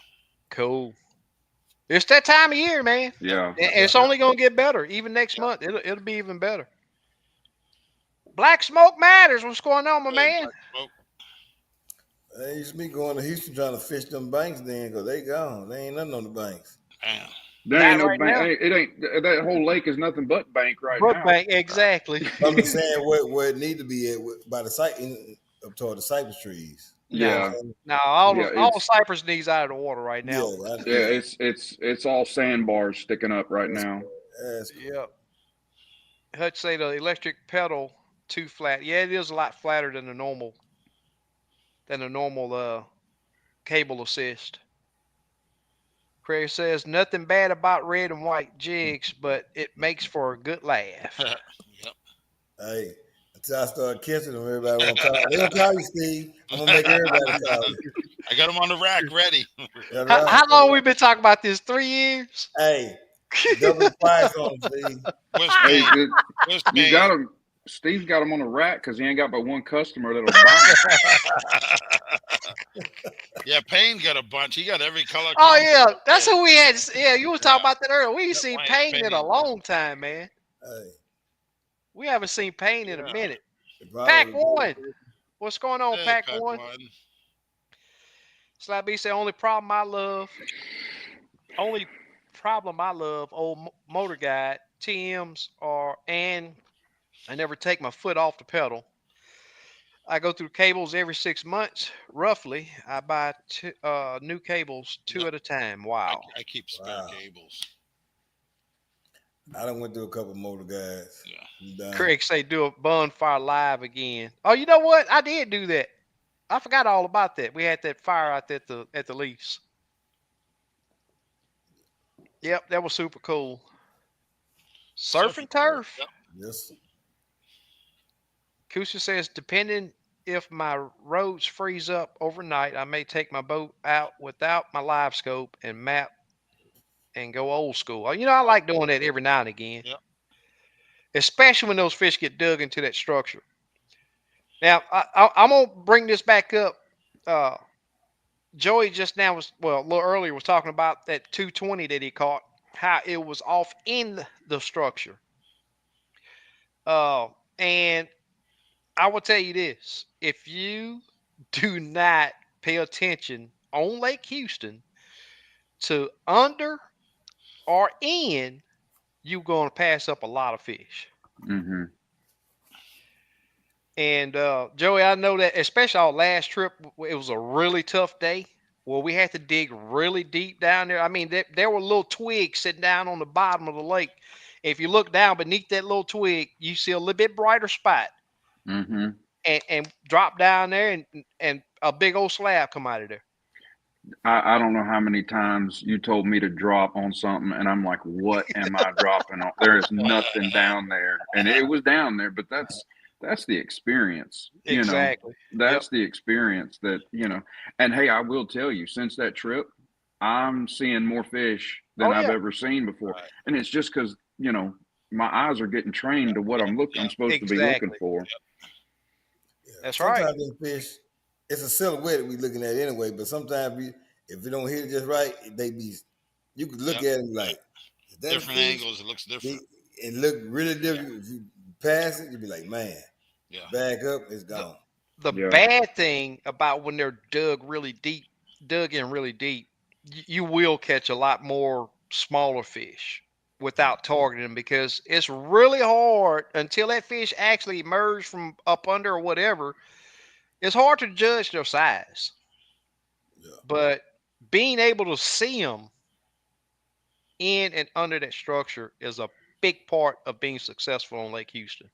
cool. It's that time of year, man. yep, Yeah. And Yeah. it's only gonna get better. Even next yep. month, it'll be even better. Black Smoke Matters. What's going on, my Hey, man? Black Smoke. They used to be going to Houston trying to fish them banks then because they gone. They ain't nothing on the banks. Man, There ain't Not no right bank. now. It ain't that whole lake is nothing but bank right now. Brookbank, exactly. I'm just saying where it need to be at by the site up toward the cypress trees. You know No, Yeah, what I'm no. All yeah. the cypress knees out of the water right now. saying? Yeah, Yeah, it's all sandbars sticking up right that's now. cool. That's cool. Yep. Hutch say the electric pedal too flat. Yeah, it is a lot flatter than the normal cable assist. Craig says nothing bad about red and white jigs, but it makes for a good laugh. yep. Hey, until I start catching them, everybody won't call. They gonna call you, Steve. I'm gonna make everybody call you. I got them on the rack ready. That's How, right. how long we been talking about this? 3 years? Hey, double the price on them, Steve. Where's Hey, Payne? Where's you Payne? got him. Steve's got him on the rack because he ain't got but one customer that'll buy Yeah, Payne got a bunch. He got every color Oh combo. yeah, that's who we had. Yeah, you was Yeah, talking about that earlier. We ain't yeah, seen Wayne Payne in a Payne. long time, man. Hey, We haven't seen Payne in a Yeah. minute. it Pack probably one. What's going on, Hey, Pack Pack One? One. Slab B say only problem I love, old motor guide TMs are, and I never take my foot off the pedal. I go through cables every 6 months, roughly. I buy new cables two Yep. at a time. Wow. I keep spare wow. cables. I done went through a couple motor guys. Yeah. I'm done. Craig say do a bonfire live again. Oh, you know what? I did do that. I forgot all about that. We had that fire out there at the lease. Yep, that was super cool. Surf and turf. Yep. Yes. Kusa says, depending if my roads freeze up overnight, I may take my boat out without my live scope and map and go old school. Oh, I like doing that every now and again, Yep. especially when those fish get dug into that structure. Now, I'm gonna bring this back up. Uh, Joey just now a little earlier was talking about that 220 that he caught, how it was off in the structure. And I will tell you this: if you do not pay attention on Lake Houston to under or in, you're going to pass up a lot of fish. hmm And Joey, I know that especially our last trip, it was a really tough day. Well, we had to dig really deep down there. I mean, there were little twigs sitting down on the bottom of the lake. If you look down beneath that little twig, you see a little bit brighter spot, Mm-hmm. and drop down there, and a big old slab come out of there. I don't know how many times you told me to drop on something, and I'm like, what am I dropping on? There is nothing down there, and it was down there, but that's the experience, you know. Exactly. Yep. That's the experience that you know. And hey, I will tell you, since that trip, I'm seeing more fish than Oh I've yeah. ever seen before, Right. and it's just because you know my eyes are getting trained to what I'm Yeah. supposed to be looking Exactly. for. Yeah. That's right. Sometimes them fish, it's a silhouette we looking at anyway. But sometimes if we don't hit it just right, they be. You could look Yep. at it and be Yep. like, is that a Different fish? angles. It looks They, different. it look really Yeah. different. If you pass it, you'd be like, man, Yeah. back up, it's The gone. the Yeah, bad thing about when they're dug in really deep, you will catch a lot more smaller fish without targeting them, because it's really hard until that fish actually emerge from up under or whatever. It's hard to judge their size, Yeah. but being able to see them in and under that structure is a big part of being successful on Lake Houston.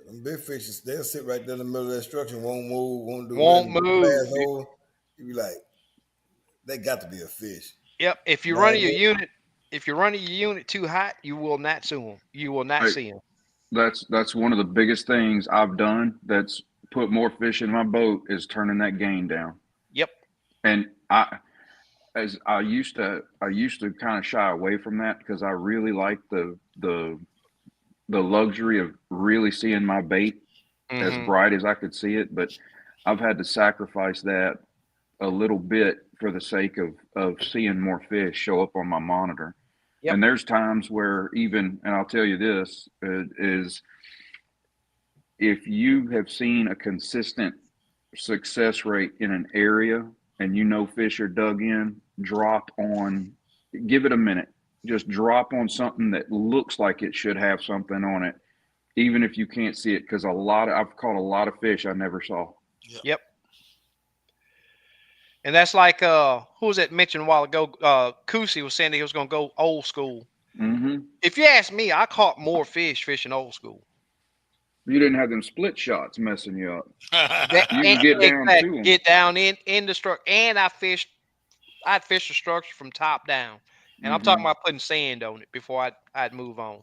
Them big fishes, they'll sit right there in the middle of that structure, won't move, won't do Won't nothing. move. Pass over. You be like, they got to be a fish. Yep. Now, If you're running your unit too hot, you will not see them. You will not I, see them. that's one of the biggest things I've done. That's put more fish in my boat is turning that gain down. Yep. And as I used to kind of shy away from that because I really like the luxury of really seeing my bait as Hmm. bright as I could see it. But I've had to sacrifice that a little bit for the sake of seeing more fish show up on my monitor. Yep. And there's times where even, and I'll tell you this is if you have seen a consistent success rate in an area and you know fish are dug in, drop on, give it a minute. Just drop on something that looks like it should have something on it, even if you can't see it. Because I've caught a lot of fish I never saw. Yep. Yep. And that's like who was that mentioned a while ago? Kusi was saying that he was gonna go old school. Mm-hmm. If you ask me, I caught more fish fishing old school. You didn't have them split shots messing you up. That You can get down to exactly, them. get down in the structure, and I'd fish the structure from top down, and I'm talking Mm-hmm. about putting sand on it before I'd move on.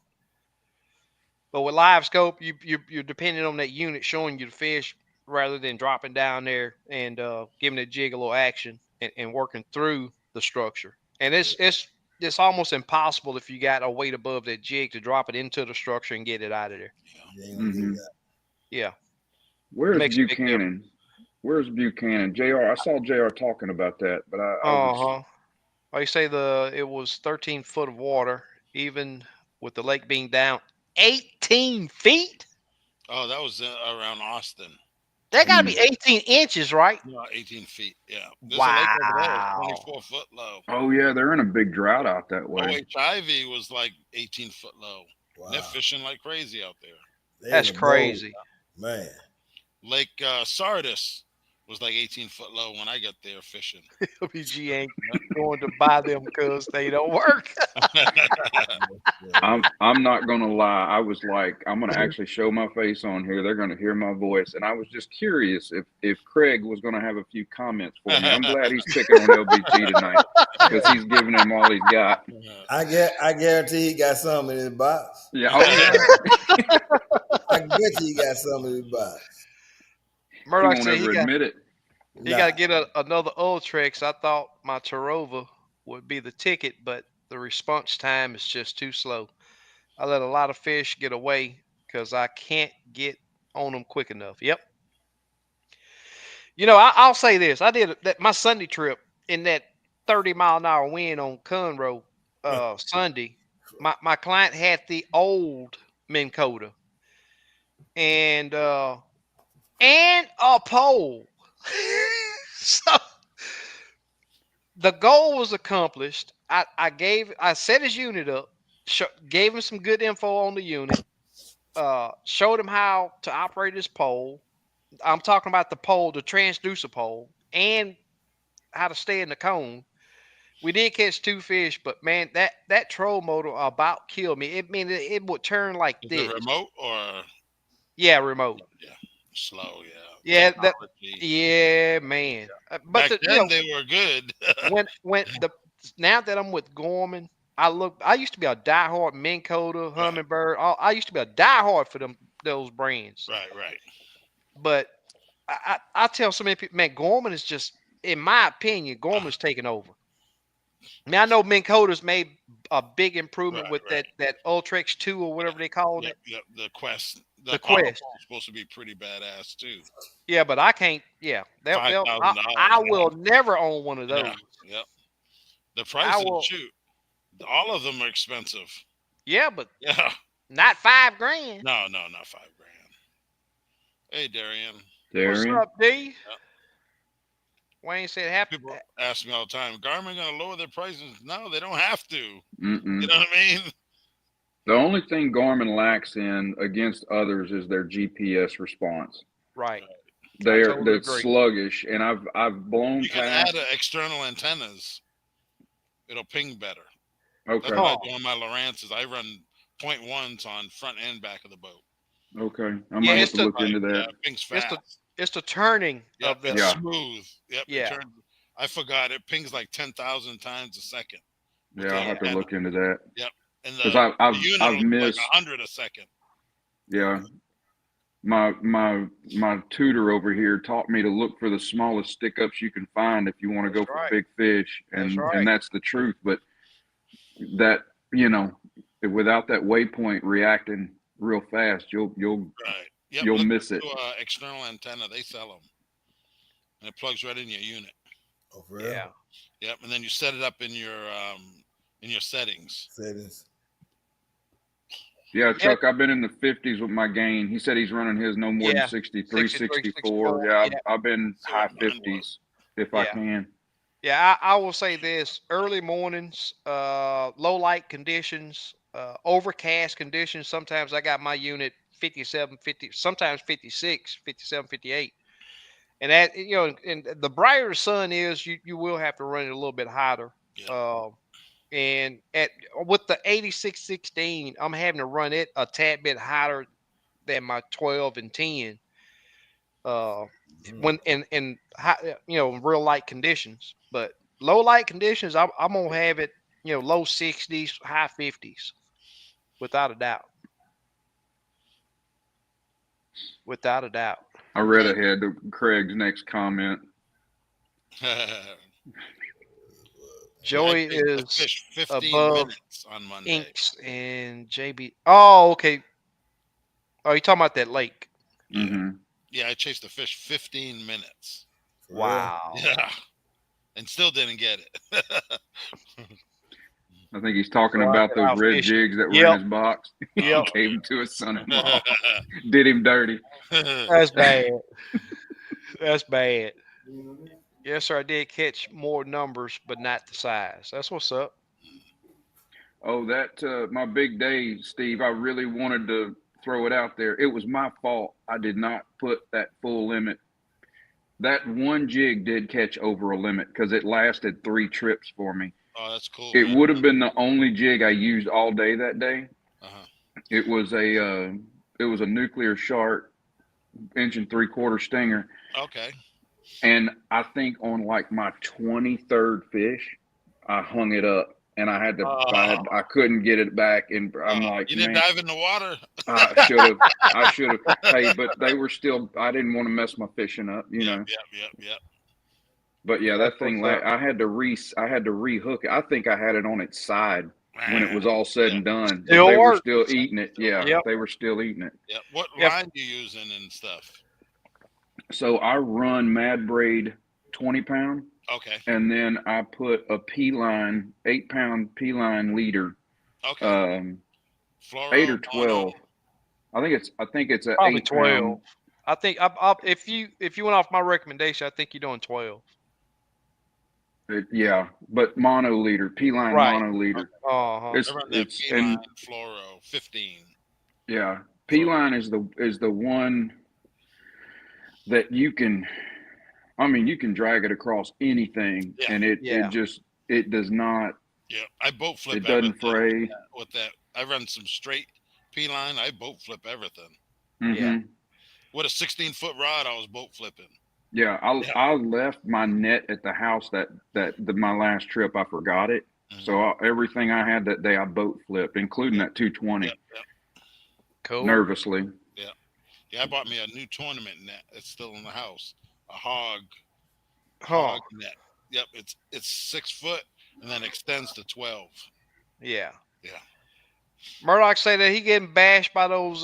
But with live scope, you're depending on that unit showing you the fish rather than dropping down there and giving the jig a little action, and working through the structure. And it's almost impossible if you got a weight above that jig to drop it into the structure and get it out of there. you ain't gonna get Mm-hmm. it out. Yeah, it Where's makes a big difference. Buchanan? Where's Buchanan? Jr. I saw Jr. talking about that, but I Uh was huh. Like you say, it was 13 foot of water, even with the lake being down 18 feet. Oh, that was around Austin. That got to be mm, 18 inches, right? No, 18 feet. Yeah. There's a lake over there, Wow. 24-foot low. oh yeah, they're in a big drought out that way. OHIV was like 18-foot low. And they're Wow. fishing like crazy out there. They in That's the boat, crazy. man. Lake Sardis was like 18-foot low when I got there fishing. WG ain't going to buy them because they don't work. Yeah. I'm not gonna lie. I was like, I'm gonna actually show my face on here. They're gonna hear my voice, and I was just curious if Craig was gonna have a few comments for me. I'm glad he's picking on LBG tonight because he's giving him all he's got. I guarantee he got some in his box. Yeah. Oh yeah. I bet you he got some in his box. He Murdoch won't said ever admit it. he got to Nah. get another Ultrex. I thought my Tarova would be the ticket, but the response time is just too slow. I let a lot of fish get away because I can't get on them quick enough. Yep. I'll say this: I did my Sunday trip in that 30-mile-an-hour wind on Conroe Sunday. My client had the old Minn Kota and a pole. So the goal was accomplished. I set his unit up, gave him some good info on the unit, showed him how to operate his pole. I'm talking about the pole, the transducer pole, and how to stay in the cone. We did catch 2 fish, but man, that troll motor about killed me. It would turn like Is it this. remote or Yeah, remote. yeah, slow? Yeah, Yeah, technology. yeah, man. But Back the then they were good. when the now that I'm with Gorman, I used to be a diehard Minn Kota, Right, Humminbird. I used to be a diehard for those brands. right. But I tell so many people, man, Gorman is just, in my opinion, Gorman's taking over. Now I know Minn Kota's made a big improvement with Right. that Ultrex 2 or whatever they calling it, Yep. The Quest, the the Power Quest. Pole is supposed to be pretty badass too. Yeah, but I can't. Yeah, $5,000. I will never own one of Yeah. those. Yep. The I prices, will. shoot, all of them are expensive. Yeah, but Yeah. not 5 grand. No, not $5,000. Hey, Darian. What's Darian. up, D? Yep. Wayne said happy. People ask me all the time, Garmin going to lower their prices? No, they don't have to. Mm-mm. You know what I mean? The only thing Garmin lacks in against others is their GPS response. Right. They're agree. sluggish, and I've blown You can past. add external antennas. It'll ping better. Okay. That's what I do on my Lowrances. I run 0.1s on front and back of the boat. Okay. I Yeah, might have it's to the look into that. Yeah, it pings fast. It's the turning Yep, of the. it's Yeah. smooth. Yep, Yeah. it turns. I forgot it pings like 10,000 times a second. with Yeah, the I'll have to antenna. look into that. Yep, and Because the I've unit will do like missed. 100 a second. Yeah. My tutor over here taught me to look for the smallest stick ups you can find if you want to go That's for right. big fish, That's and right. that's the truth. But that, without that waypoint reacting real fast, you'll Right. Yep. you'll Look miss it. to external antenna. They sell them, and it plugs right in your unit. Oh, for real? Yeah. Yep, and then you set it up in your settings. Settings. Yeah, Chuck, I've been in the 50s with my gain. He said he's running his no more than 63, 64. Yeah, I've been See high what mine 50s if I can. Yeah, I will say this: early mornings, low light conditions, overcast conditions. Sometimes I got my unit 57, 50, sometimes 56, 57, 58. And that, and the brighter the sun is, you will have to run it a little bit hotter. Yeah. And with the 8616, I'm having to run it a tad bit hotter than my 12 and 10. When in high, real light conditions, but low light conditions, I'm gonna have it, low 60s, high 50s, without a doubt. Without a doubt. I read ahead to Craig's next comment. Joey is fish 15 above minutes on Monday. Inks and JB. Oh, okay. Oh, you talking about that lake? Yeah. Mm-hmm. Yeah, I chased the fish 15 minutes. Wow. Yeah, and still didn't get it. I think he's talking about those red jigs that were in his box. He Yep. gave them to his son-in-law. Did him dirty. That's bad. That's bad. Yes, sir. I did catch more numbers, but not the size. That's what's up. Oh, that my big day, Steve. I really wanted to throw it out there. It was my fault. I did not put that full limit. That one jig did catch over a limit because it lasted 3 trips for me. Oh, that's cool. It would have been the only jig I used all day that day. Uh-huh. It was a nuclear shark, 1 3/4 stinger. Okay. And I think on like my 23rd fish, I hung it up, and I had to. I couldn't get it back, and I'm like, you didn't dive in the water. I should have. I should have. Hey, but they were still. I didn't want to mess my fishing up, you know. Yep. But yeah, that thing. I had to rehook it. I think I had it on its side when it was all said and done. Still they were works. still eating it. Yeah, Yep. they were still eating it. Yeah. What line do you using and stuff? So I run Mad Braid 20-pound. Okay. And then I put a P line, 8-pound P line leader. Okay. Fluoro, 8 or 12. I think it's a probably 8-pound. 12. I think if you went off my recommendation, I think you're doing 12. Yeah, but mono leader, P line mono leader. It's P-line fluoro 15. Yeah, P line is the one that you can. I mean, you can drag it across anything, Yeah. and it Yeah. just it does not. Yeah, I boat flip It doesn't everything fray. with that. I run some straight P line. I boat flip everything. Yeah. Hmm. With a 16-foot rod, I was boat flipping. Yeah, Yeah. I left my net at the house my last trip. I forgot it, so Mhm. everything I had that day I boat flipped, including Yeah. that 220. Yeah. Yeah. Cool. Nervously. Yeah. Yeah. I bought me a new tournament net. It's still in the house. A Huh. hog net. Yep. It's 6 foot and then extends to 12. Yeah. Yeah. Murdoch say that he getting bashed by those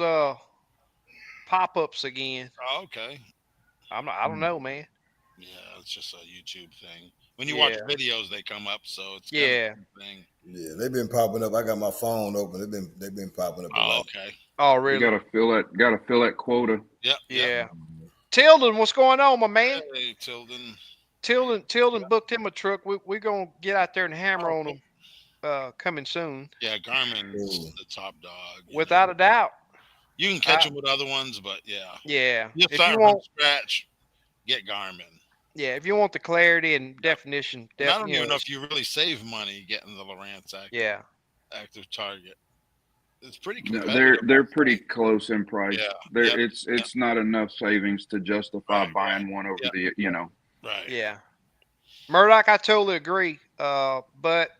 pop-ups again. Oh, okay. I don't know, man. Yeah, it's just a YouTube thing. When you watch Yeah. videos, they come up, so it's kind of Yeah. a thing. Yeah, they've been popping up. I got my phone open. They've been popping up a Oh, lot. okay. Oh, You really? gotta fill that quota. Yep. Yep. Yeah. Tilden, what's going on, my man? Hey, Tilden. Tilden booked him a truck. We gonna get out there and hammer Oh, on him coming soon, yeah, Garmin's Cool. the top dog. without a doubt. You can catch them with other ones, but yeah, Yeah. you If you start from want, scratch, get Garmin. yeah, if you want the clarity and definition, And I don't you even know, know if you really save money getting the Lowrance yeah, active target. It's pretty No, competitive. they're pretty close in price. Yeah. There, Yep. it's not enough savings to justify Right. buying one over Yep. the Right. yeah. Murdoch, I totally agree. But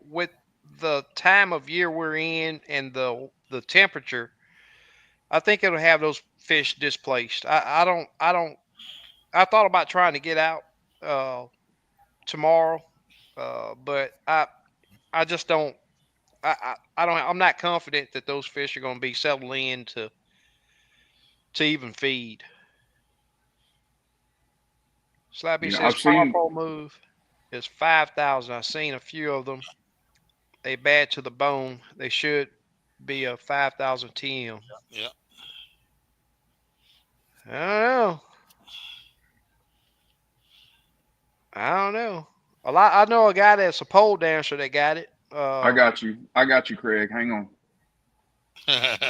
with the time of year we're in and the temperature, I think it'll have those fish displaced. I thought about trying to get out uh tomorrow, but I just don't. I don't. I'm not confident that those fish are going to be settled in to even feed. Slappy says I've seen powerful move is 5,000. I've seen a few of them. They bad to the bone. They should be a 5,000 TM. Yeah. I don't know. I don't know. A lot. I know a guy that's a pole dancer that got it. I got you, Craig. Hang on.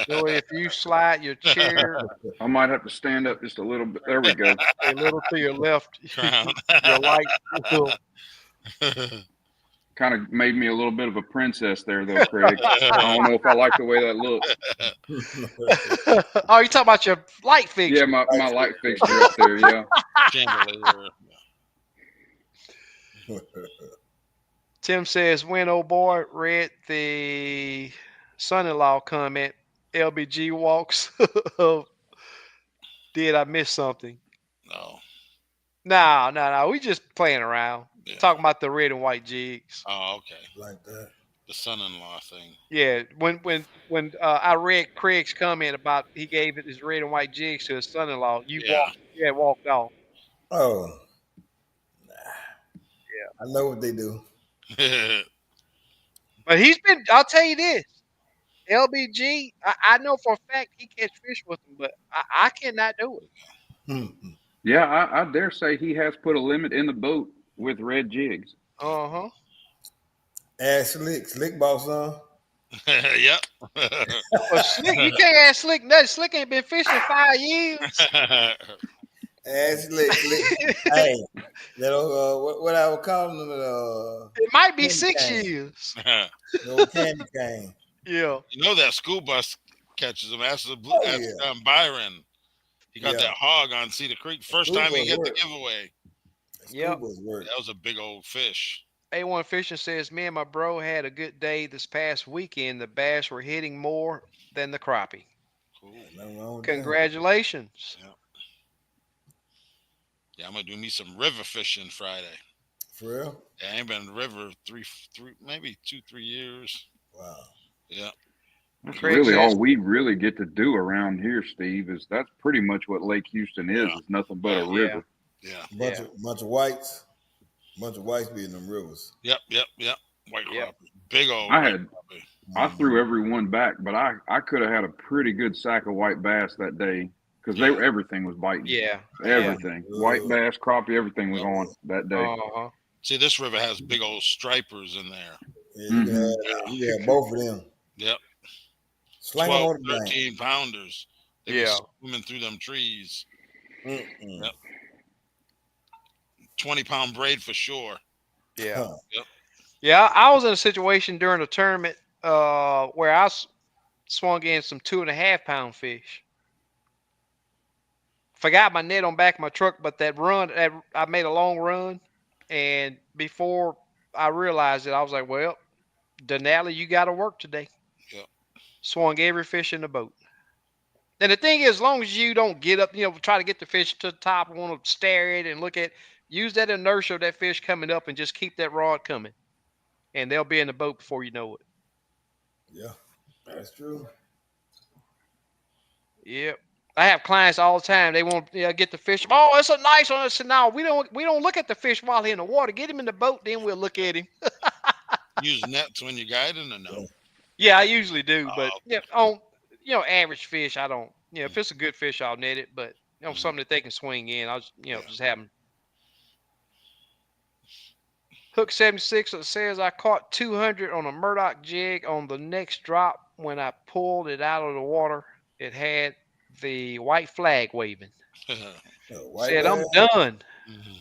So if you slide your chair I might have to stand up just a little bit. There we go. a little to your left, Crown. your light will. Kind of made me a little bit of a princess there, though, Craig. I don't know if I like the way that looks. Oh, you talking about your light Yeah, fixture? my light fixture up there. Yeah. Chandelier. Tim says, "When old boy read the son-in-law comment, LBG walks. Did I miss something? No. No. We just playing around, Yeah. talking about the red and white jigs. Oh, okay. Like that. The son-in-law thing. Yeah, when I read Craig's comment about he gave it his red and white jigs to his son-in-law, Yeah. walked off. Oh, Yeah, I know what they do. but he's been. I'll tell you this, LBG. I know for a fact he catch fish with him, but I cannot do it. Hmm. Yeah, I dare say he has put a limit in the boat with red jigs. Uh-huh. Ask Slick boss, son. Yep. But Slick, you can't ask Slick nothing. Slick ain't been fishing 5 years. Ask Slick. Hey, what I would call them, It might be candy 6 cane. years. No candy cane. Yeah. You know that school bus catches him. Ask Oh, yeah. Byron. He got Yeah. that hog on Cedar Creek. First School time he bus hit the work. giveaway. Yep. School bus work. That was a big old fish. A1 Fishing says, me and my bro had a good day this past weekend. The bass were hitting more than the crappie. Cool. Nothing wrong with that. Congratulations. Yeah, I'm gonna do me some river fishing Friday. For real? Yeah, I ain't been in the river three, maybe 2-3 years. Wow. Yeah. That's Craig really says- all we really get to do around here, Steve. That's pretty much what Lake Houston is. Yeah. It's nothing but a Yeah. river. Yeah. Bunch of whites. Bunch of whites be in them rivers. Yep. White Yep. crappie. Big old I white had- crappie. I threw every one back, but I could have had a pretty good sack of white bass that day because Yeah. everything was biting. Yeah. Everything. Yeah. White bass, crappie, everything was Yeah. on that day. Uh-huh. See, this river has big old stripers in there. Yeah, you can have both of them. Yep. Slang them 12, on the bank. 13 pounders. They Yeah. be swimming through them trees. Mm-mm. Yep. 20-pound braid for sure. Yeah. Huh. Yep. Yeah. I was in a situation during a tournament where I swung in some 2.5 pound fish. Forgot my net on back of my truck, but that I made a long run, and before I realized it, I was like, "Well, Denali, you got to work today." Yep. Swung every fish in the boat. And the thing is, as long as you don't get up, try to get the fish to the top and want to stare at it and look at, use that inertia of that fish coming up and just keep that rod coming, and they'll be in the boat before you know it. Yeah, that's true. Yep. I have clients all the time. They want to get the fish. Oh, it's a nice one. I said, no, we don't look at the fish while he's in the water. Get him in the boat, then we'll look at him. Use nets when you're guiding or no? Yeah. Yeah, I usually do, but Oh, yeah, on average fish, I don't. If mm, it's a good fish, I'll net it. But mhm, something that they can swing in, I'll yeah. just have them. Hook 76 says I caught 200 on a Murdoch jig. On the next drop, when I pulled it out of the water, it had the white flag waving. White Said bass, I'm done. Mhm.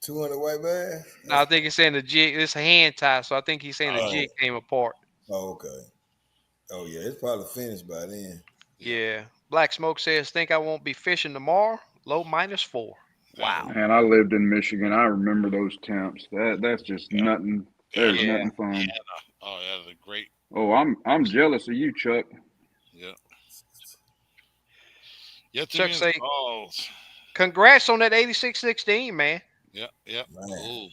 200 white bass. No, I think he's saying the jig. It's a hand tie, so I think he's saying the Oh, jig Oh, came apart. oh, okay. Oh yeah, it's probably finished by then. yeah. Yeah. Black Smoke says, think I won't be fishing tomorrow. Low -4. Wow. Man, I lived in Michigan. I remember those temps. That's just Yeah. nothing. There's Anna. Yeah. nothing fun. Anna. Oh, yeah, the great. Oh, I'm jealous of you, Chuck. Yeah. Yet to be Chuck say, installed. congrats on that 8616, man. Yeah. Yeah. Man, Ooh.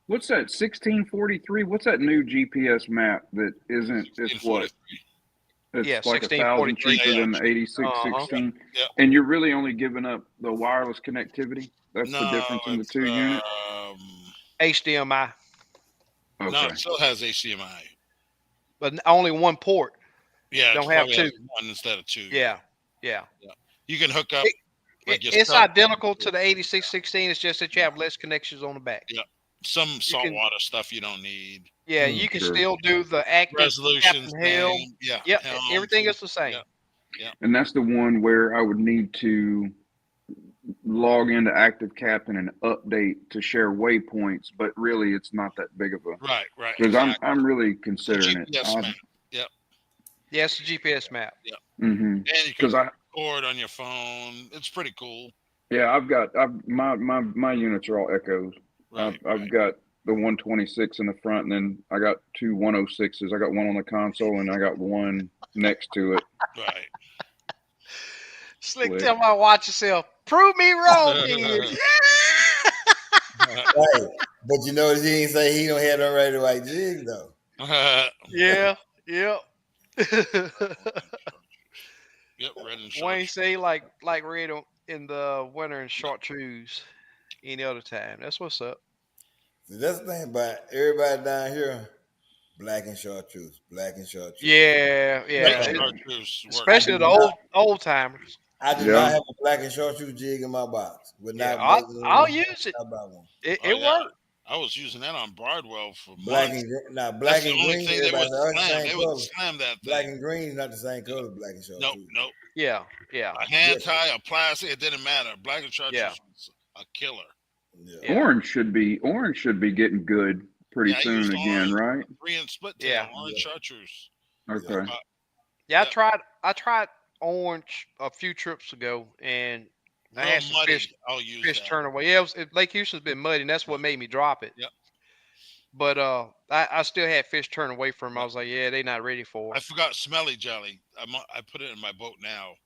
What's that? 1643. What's that new GPS map that isn't? It's what? 1643. Yeah, It's like 1,000 1643. Yeah. cheaper Yeah. than the Uh-huh. 8616, Yeah. and you're really only giving up the wireless connectivity. That's the No, difference in the it's two units. HDMI, no, Okay. it still has HDMI. but only one port. Yeah, it Don't have probably has two. one instead of two. Yeah. Yeah. Yeah. Yeah. You can hook up It, like your it's cell. identical to the 8616. It's just that you have less connections on the back. Yeah. Some You can, saltwater stuff you don't need. yeah, you can Sure. still do the active Resolution Captain Helm. same. Yeah. Yep, Helm. everything is the Yeah. same. Yeah. And that's the one where I would need to log into Active Captain and update to share waypoints, but really it's not that big of a Right. Right. because Exactly. I'm really It's a considering it. GPS map. Yeah. Yeah, it's a GPS map. Yeah. Mm-hmm. And you can Because I record on your phone. It's pretty cool. yeah I've my units are all Echoes. Right. I've Right. got the 126 in the front, and then I got two 106s. I got one on the console, and I got one next to it. Right. Slick, Slick. tell my watch yourself. Prove me wrong, kid. right. But you notice he ain't say he don't have no right to white jig though. Yeah. Yep. Yep. Red and Wayne short. say like red in the winter and chartreuse any other time. That's what's up. See, that's the thing about everybody down here. Black and chartreuse. Black and chartreuse. Yeah, Red yeah. and I, chartreuse work. I Especially do the not. old timers. I do not Yeah. have a black and chartreuse jig in my box. Would Yeah, not make I'll one. use it. Not buy one. Oh It yeah. worked. I was using that on Bardwell for Black months. and now That's black the and only green. thing they Everybody would say, oh, it's the slam. same They would color. slam that Black thing. and green is not the same color. As black and Nope. chartreuse. Nope. Yeah, yeah, A hand Different. tie, a plastic, it didn't matter. Black and yeah, chartreuse was a killer. Yeah. yeah, Orange should be getting good pretty Yeah, I soon used again, orange, right? 3-inch split tail, yeah, orange Yeah. chartreuse. Yeah. Okay. yeah. Yep. I tried orange a few trips ago, and I Real had some muddy. I'll use fish that. turn away. Yeah, Lake Houston's been muddy, and that's what made me drop it. Yep. But I still had fish turn away from 'em. I Yep. was like, yeah, they not ready for I it. forgot smelly jelly. I put it in my boat now. Oh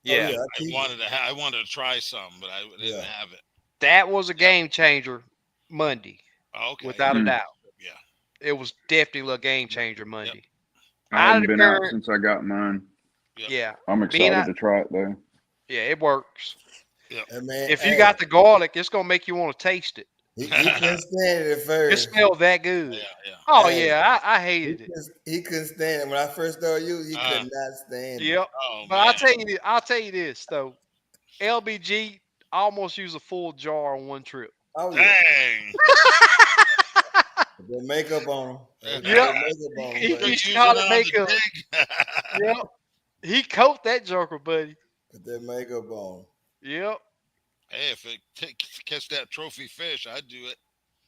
Yeah, yeah. I I keep it. wanted to I wanted to try some, but I didn't Yeah. have it. that was a game changer Monday, Oh, okay. without a Mm. doubt. Yeah. It was definitely a game changer Monday. I Out of hadn't the been out current, since I got mine. Yep. yeah, I'm being excited out, to try it though. yeah, it works. Yep. Hey, man, If you hey, got the garlic, it's gonna make you want to taste it. he couldn't stand it at It first. smelled that good. Yeah. Oh Hey, yeah, I hated it. he couldn't stand it when I first started using. He Uh, could not stand it. Yep. oh But man. I'll tell you this though. LBG almost used a full jar on one trip. Oh yeah, Dang. put that makeup on him. Put Yep. that makeup on him, He buddy. Using called it it on makeup. the jig. Yep. He coat that joker, buddy. Put that makeup on him. Yep. Hey, if it catch that trophy fish, I'd do it.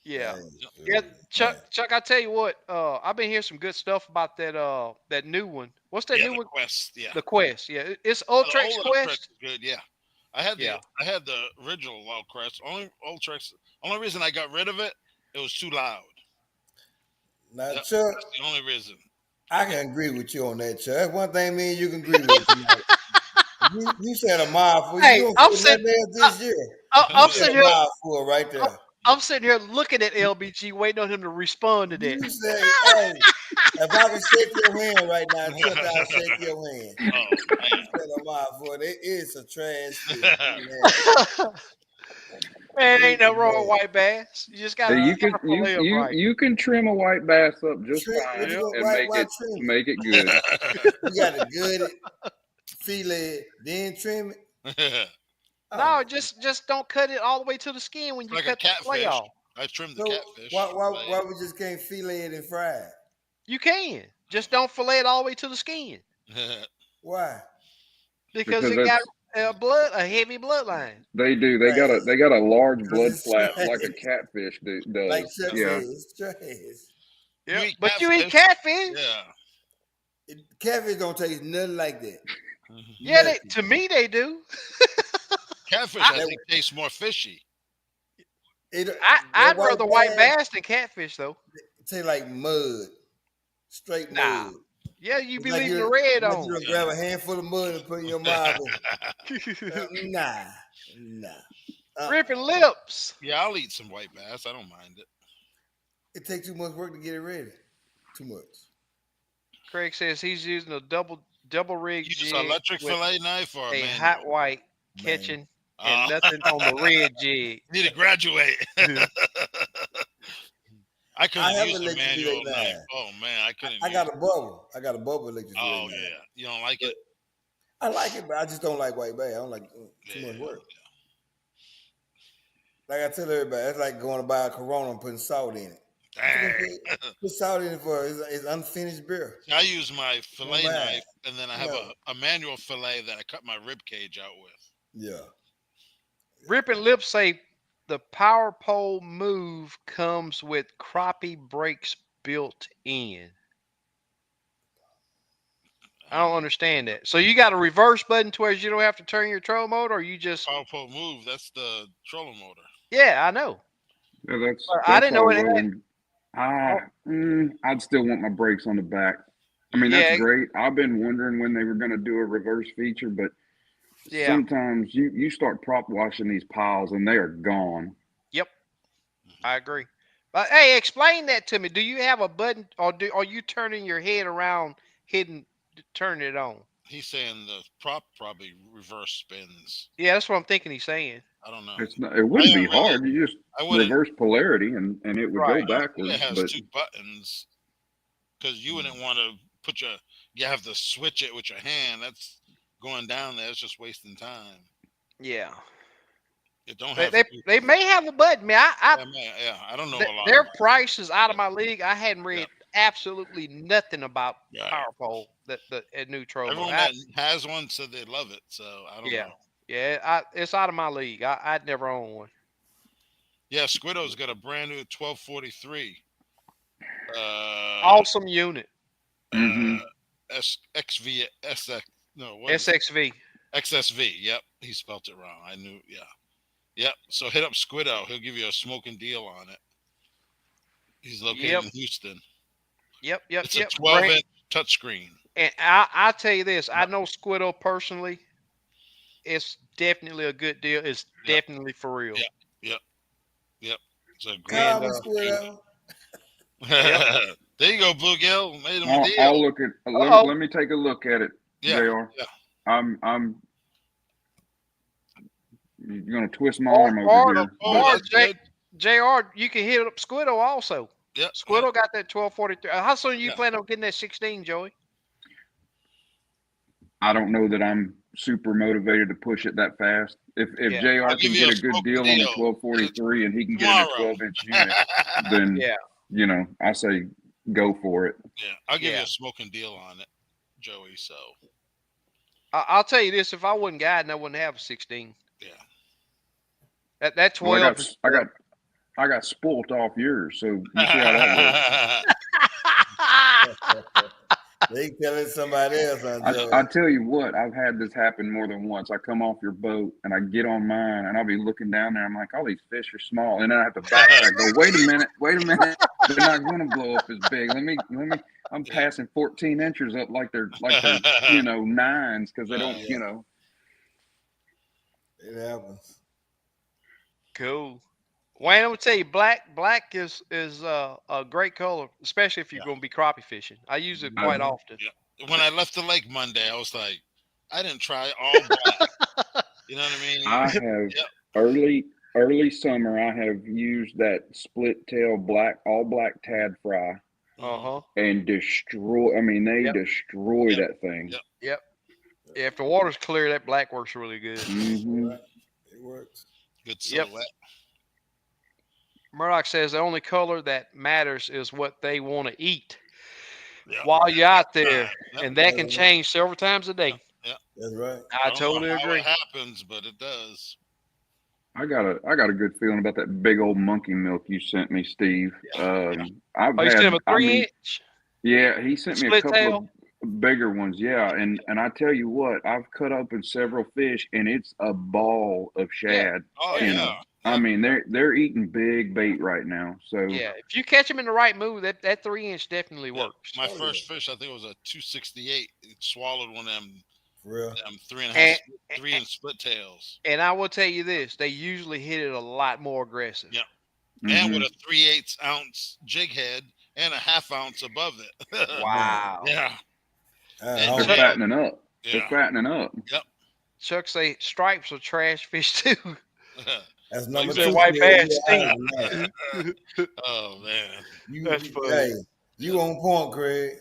Yeah. Yep. Yeah, Man. Chuck, I tell you what, I've been hearing some good stuff about that new one. What's that Yeah, new the one? Quest. Yeah, The Quest. Yeah, it's the Ultrex old Ultrex Quest. is good. Yeah, Yeah. I had the original Ultrex. Only Ultrex. Only reason I got rid of it, it was too loud. Now, Yep, Chuck, that's the only reason. I can agree with you on that, Chuck. That's one thing me and you can agree with tonight. You said a mile full. You Hey, don't I'm say sitting, nothing else I, this year. You I'm said sitting a here, mile full right I'm, there. I'm sitting here looking at LBG, waiting on him to respond to that. You say, hey, if I can shake your hand right now, Chuck, I'll shake your hand. Oh You man. said a mile full. It is a trash fish. You can have it. Man, You ain't no can wrong with have it. white bass. You just gotta, Hey, you you can gotta fillet them right. you can trim a white bass up just What you fine Yep. go? and Why trim it? make it good. You got to gut it, fillet it, then trim it. No, Oh, just don't cut it all the way to the skin when you Like a cut the fillet catfish. off. I trimmed the so catfish. why we just can't fillet it and fry it? You can. Just don't fillet it all the way to the skin Why? because Because it got that's a heavy bloodline. they do. Trash. They got a large Because blood it's flap like a trash. catfish Like does. Chuck Yeah. said, it's trash. You Yep. eat But you eat catfish? catfish. Yeah. Catfish don't taste nothing like that. Yeah, Nothing. to me they do. Catfish, I, I That think, tastes more fishy. it that I'd white rather white bass bass than catfish though. taste like mud, straight Nah. mud. Yeah, you It's be leaving the red like you on. don't grab a handful of mud and put in your mouth. Nah, nah. Ripping lips. Yeah, I'll eat some white bass. I don't mind it. It takes too much work to get it ready. Too much. Craig says he's using a double rig Use an jig electric with fillet knife or a a manual. hot white Man. catching and Uh, nothing on the red jig. need to graduate. I I couldn't have use an a electric manual fillet knife. knife. Oh man, I couldn't I use got it. a bubble. I got a bubble electric fillet Oh knife. yeah, you don't like But it? I like it, but I just don't like white bass. I don't like too much Yeah. work. Like I tell everybody, that's like going to buy a Corona and putting salt in it. What you gonna Dang. put salt in it for? It's unfinished beer. I use my Don't fillet buy it. knife, and then I have No. a manual fillet that I cut my rib cage out with. Yeah. Ripping lips say the power pole move comes with crappie brakes built in. I don't understand that. So you got a reverse button to where you don't have to turn your trolling motor, or you just Power pole move. That's the trolling motor. yeah, I know. Yeah, But I that's didn't know all it well had. and Oh, I'd still want my brakes on the back. I mean, that's yeah, great. I've been wondering when they were going to do a reverse feature, but yeah, sometimes you start prop washing these piles and they are gone. yep, I agree. But hey, explain that to me. Do you have a button, or are you turning your head around, hitting, turning it on? He's saying the prop probably reverse spins. Yeah, that's what I'm thinking. He's saying. I don't know. It's not, it I wouldn't be haven't really. hard. You just I wouldn't. reverse polarity and it would go Right. I think it backwards. has But two buttons because you wouldn't want to put your. You have to switch it with your hand. That's going down there. It's just wasting time. Yeah. It don't They, have they two. they may have a button. Man, Yeah, man, yeah. I don't know a lot their about price is out it. of my league. I hadn't Yeah, read absolutely nothing about yeah. Power Pole, the new troll mode. Everyone that has one said they love it. So I don't Yeah, know. yeah, it's out of my league. I'd never own one. Yeah, Squiddo's got a brand new 1243. Uh, Awesome unit. hmm XV SX. No, what is it? SXV. XSV. Yep, he spelt it wrong. I knew. Yeah. Yep. So hit up Squiddo. He'll give you a smoking deal on it. He's located Yep, in Houston. yep, It's a yep. 12-inch touchscreen. And I tell you this, I Yep. know Squiddo personally. It's definitely a good deal. It's Yep. definitely for real. Yep. Yep. Yep. It's a great. Call And me Squirrel. yep. There you go, Bluegill. Made him a I'll deal. look at Uh-oh. let me take a look at it, Yeah. Jr. Yeah. I'm you're gonna twist my Or arm over or here, Oh, but or that's good. JR, you can hit up Squiddo also. Yep. Yep. Squiddo got that 1243. How soon you Yeah. plan on getting that 16, Joey? I don't know that I'm super motivated to push it that fast. If Yeah, Jr. I'll give can you get a a good smoking deal on a deal. Get it 1243 and he can get in a tomorrow. 12-inch unit, then yeah, I say go for it. Yeah, I'll give you yeah. a smoking deal on it, Joey. So I'll tell you this: if I wasn't guiding, I wouldn't have a 16. yeah, That Well, 12 is I got spoilt off yours, so you see how that works. They telling somebody else on I Joey. tell you what, I've had this happen more than once. I come off your boat and I get on mine and I'll be looking down there. I'm like, all these fish are small, and then I have to backtrack. Go, wait a minute. They're not going to blow up as big. Let me. I'm Yeah. passing 14 inches up like they're nines because they don't Yeah, it happens. cool. Wayne, I'm gonna tell you, black is a great color, especially if you're Yeah. gonna be crappie fishing. I use it I, quite Mhm. often. Yeah. When I left the lake Monday, I was like, I didn't try all black. You know what I mean? I have Yep. early summer. I have used that split tail all black tad fry Uh Hmm. huh. and destroy. I mean, they Yep. destroy Yep. that thing. Yep. Yep. Yeah, if the water's clear, that black works really good. All Hmm right, it works. Good Yep. silhouette. Murdoch says the only color that matters is what they want to eat Yep. while you're At out that time. there, Yep. and that can change several times a Yep. day. Yep. That's right. I I don't know totally how it agree. happens, but it does. I got a good feeling about that big old monkey milk you sent me, Steve. Yeah. Yeah. I've Oh, you sent him had. a I three mean, inch yeah, he sent me a split couple tail. of bigger ones. Yeah, and I tell you what, I've cut open several fish, and it's a ball of Yeah. shad. Oh Yeah. You yeah. know, I Yep. mean, they're eating big bait right now. So Yeah. If you catch them in the right mood, that 3 inch definitely Yep. works. My Oh yeah, first fish, I think it was a 268. It swallowed one of for real. them three and a half, And 3 inch split tails. and I will tell you this, they usually hit it a lot more aggressive. Yep. And with hmm a 3/8 ounce jig head and a half ounce above it. Man, Wow. Yeah. And hold they're Chuck on. jail. fattening up. They're Yeah. fattening up. Yep. Chuck say stripes are trash fish too. That's Like He number said two. best. white Craig. bass You out stink. tonight. Oh man. That's funny. Hey, Yeah. you on point, Craig.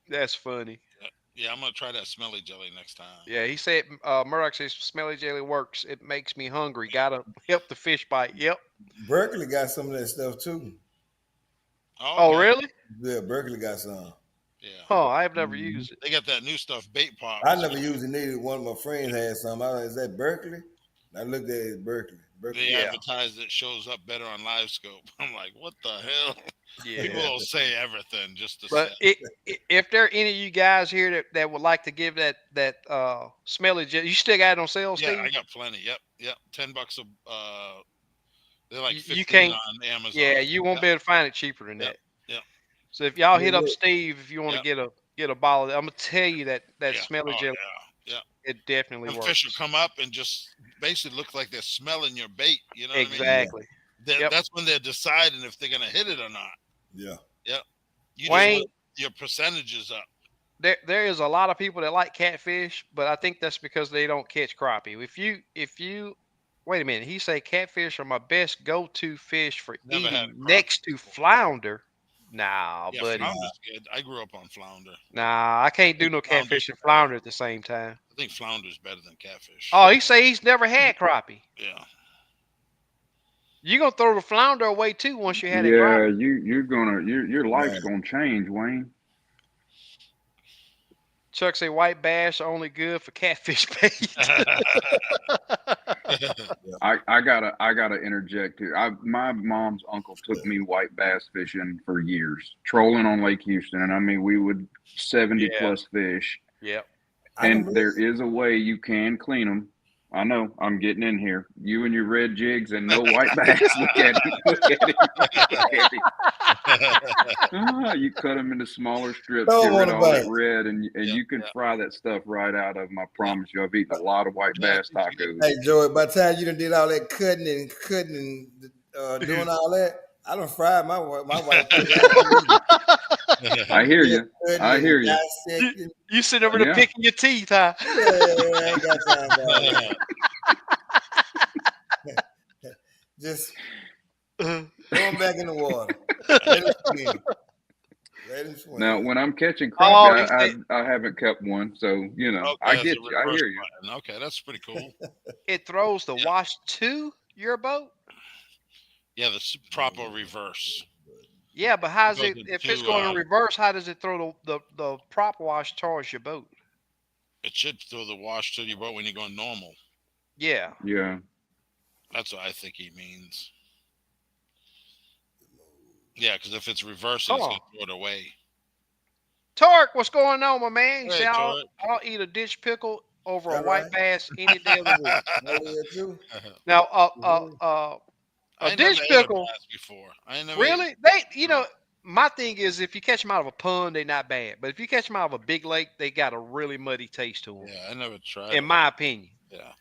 That's funny. Yeah, I'm gonna try that smelly jelly next time. Yeah, he said Murdoch says smelly jelly works. It makes me hungry. Gotta help the fish bite. Yep. Berkeley got some of that stuff too. Oh, Oh okay. really? Yeah, Berkeley got some. Yeah. Oh, I've never Mhm. used it. They got that new stuff, bait I pops. never used it neither. One of my friends had some. I was like, is that Berkeley? I looked at it, it's Berkeley. Berkeley They got Yeah. advertise it shows up better on live scope. I'm like, what the hell? People Yeah. will say everything just to But sell. if there are any of you guys here that would like to give that smelly jelly, you still got it on sale, Yeah, I Steve? got plenty. Yep, yep. $10 a they're like You 15 can't. on Amazon. Yeah, you won't Yep, be able to find it cheaper than yep, that. yep, So if y'all yeah, hit up look, Steve if you want to yep, get a bottle, I'm gonna tell you that yeah. smelly Oh jelly, yeah, yeah. it definitely And fish will works. come up and just basically look like they're smelling your bait. You know what I mean? yeah, Exactly. Yep. That's when they're deciding if they're gonna hit it or not. yeah. Yep. You just Wayne, want your percentages up. there is a lot of people that like catfish, but I think that's because they don't catch crappie. If you wait a minute, he say catfish are my best go-to fish for Never had eating a crappie next to before. flounder. Nah, Yeah, buddy. Nah, flounder's good. I grew up on flounder. Nah, I I can't do think no flounder's catfish and better. flounder at the same time. I think flounder's better than catfish. Oh, he say he's never had crappie. Yeah. You gonna throw the flounder away too once you had a Yeah, crappie. your life's man. gonna change, Wayne. Chuck say white bass are only good for catfish bait. I gotta interject here. My mom's uncle took me white bass fishing for years, trolling on Lake Houston, and I mean we would 70 Yeah. plus fish. Yep. I can And believe there is a way you can clean them. I know I'm getting in here. You and your red jigs and no white bass. Look at him. Look at him. Look at him. You cut them into smaller strips, throw get them on rid the of all that bank. red, and Yeah, you can yeah, fry that stuff right out of them. I yeah. promise you. I've eaten a lot of white Yeah, bass it's good. tacos. Hey Joey, by the time you done did all that cutting and doing all that, I done fried my white fish. I ain't eating. I hear Yeah, you. cutting I and hear you. you, dissecting. you sitting over there Yeah. picking your teeth, huh? Yeah, I ain't got time for all that. Just throw them back in the water. Let them swim. Let them Now, swim. when I'm catching crappie, Oh, he said I haven't kept one, so Okay, I that's a get you. I reverse hear you. plan. Okay, that's pretty cool. it throws the Yeah, wash to your boat. yeah, the proper reverse. Yeah, but It how's goes it if it's into going in reverse? How does it throw the prop wash towards your boat? it should throw the wash to your boat when you're going normal. Yeah. Yeah. That's what I think he means. Yeah, because if it's reversing, he's Oh, gonna throw it away. Torque, what's going on, my man? He Hey, said, I'll, Tori. I'll eat a dish pickle over a All white right. bass any day of the week. Oh yeah, too. Now, Mhm. a I ain't never dish ate a pickle, bass before. I ain't never ate. really? They, No. my thing is if you catch them out of a pond, they're not bad. But if you catch them out of a big lake, they got a really muddy taste to them, Yeah, I never tried in them. my opinion. Yeah,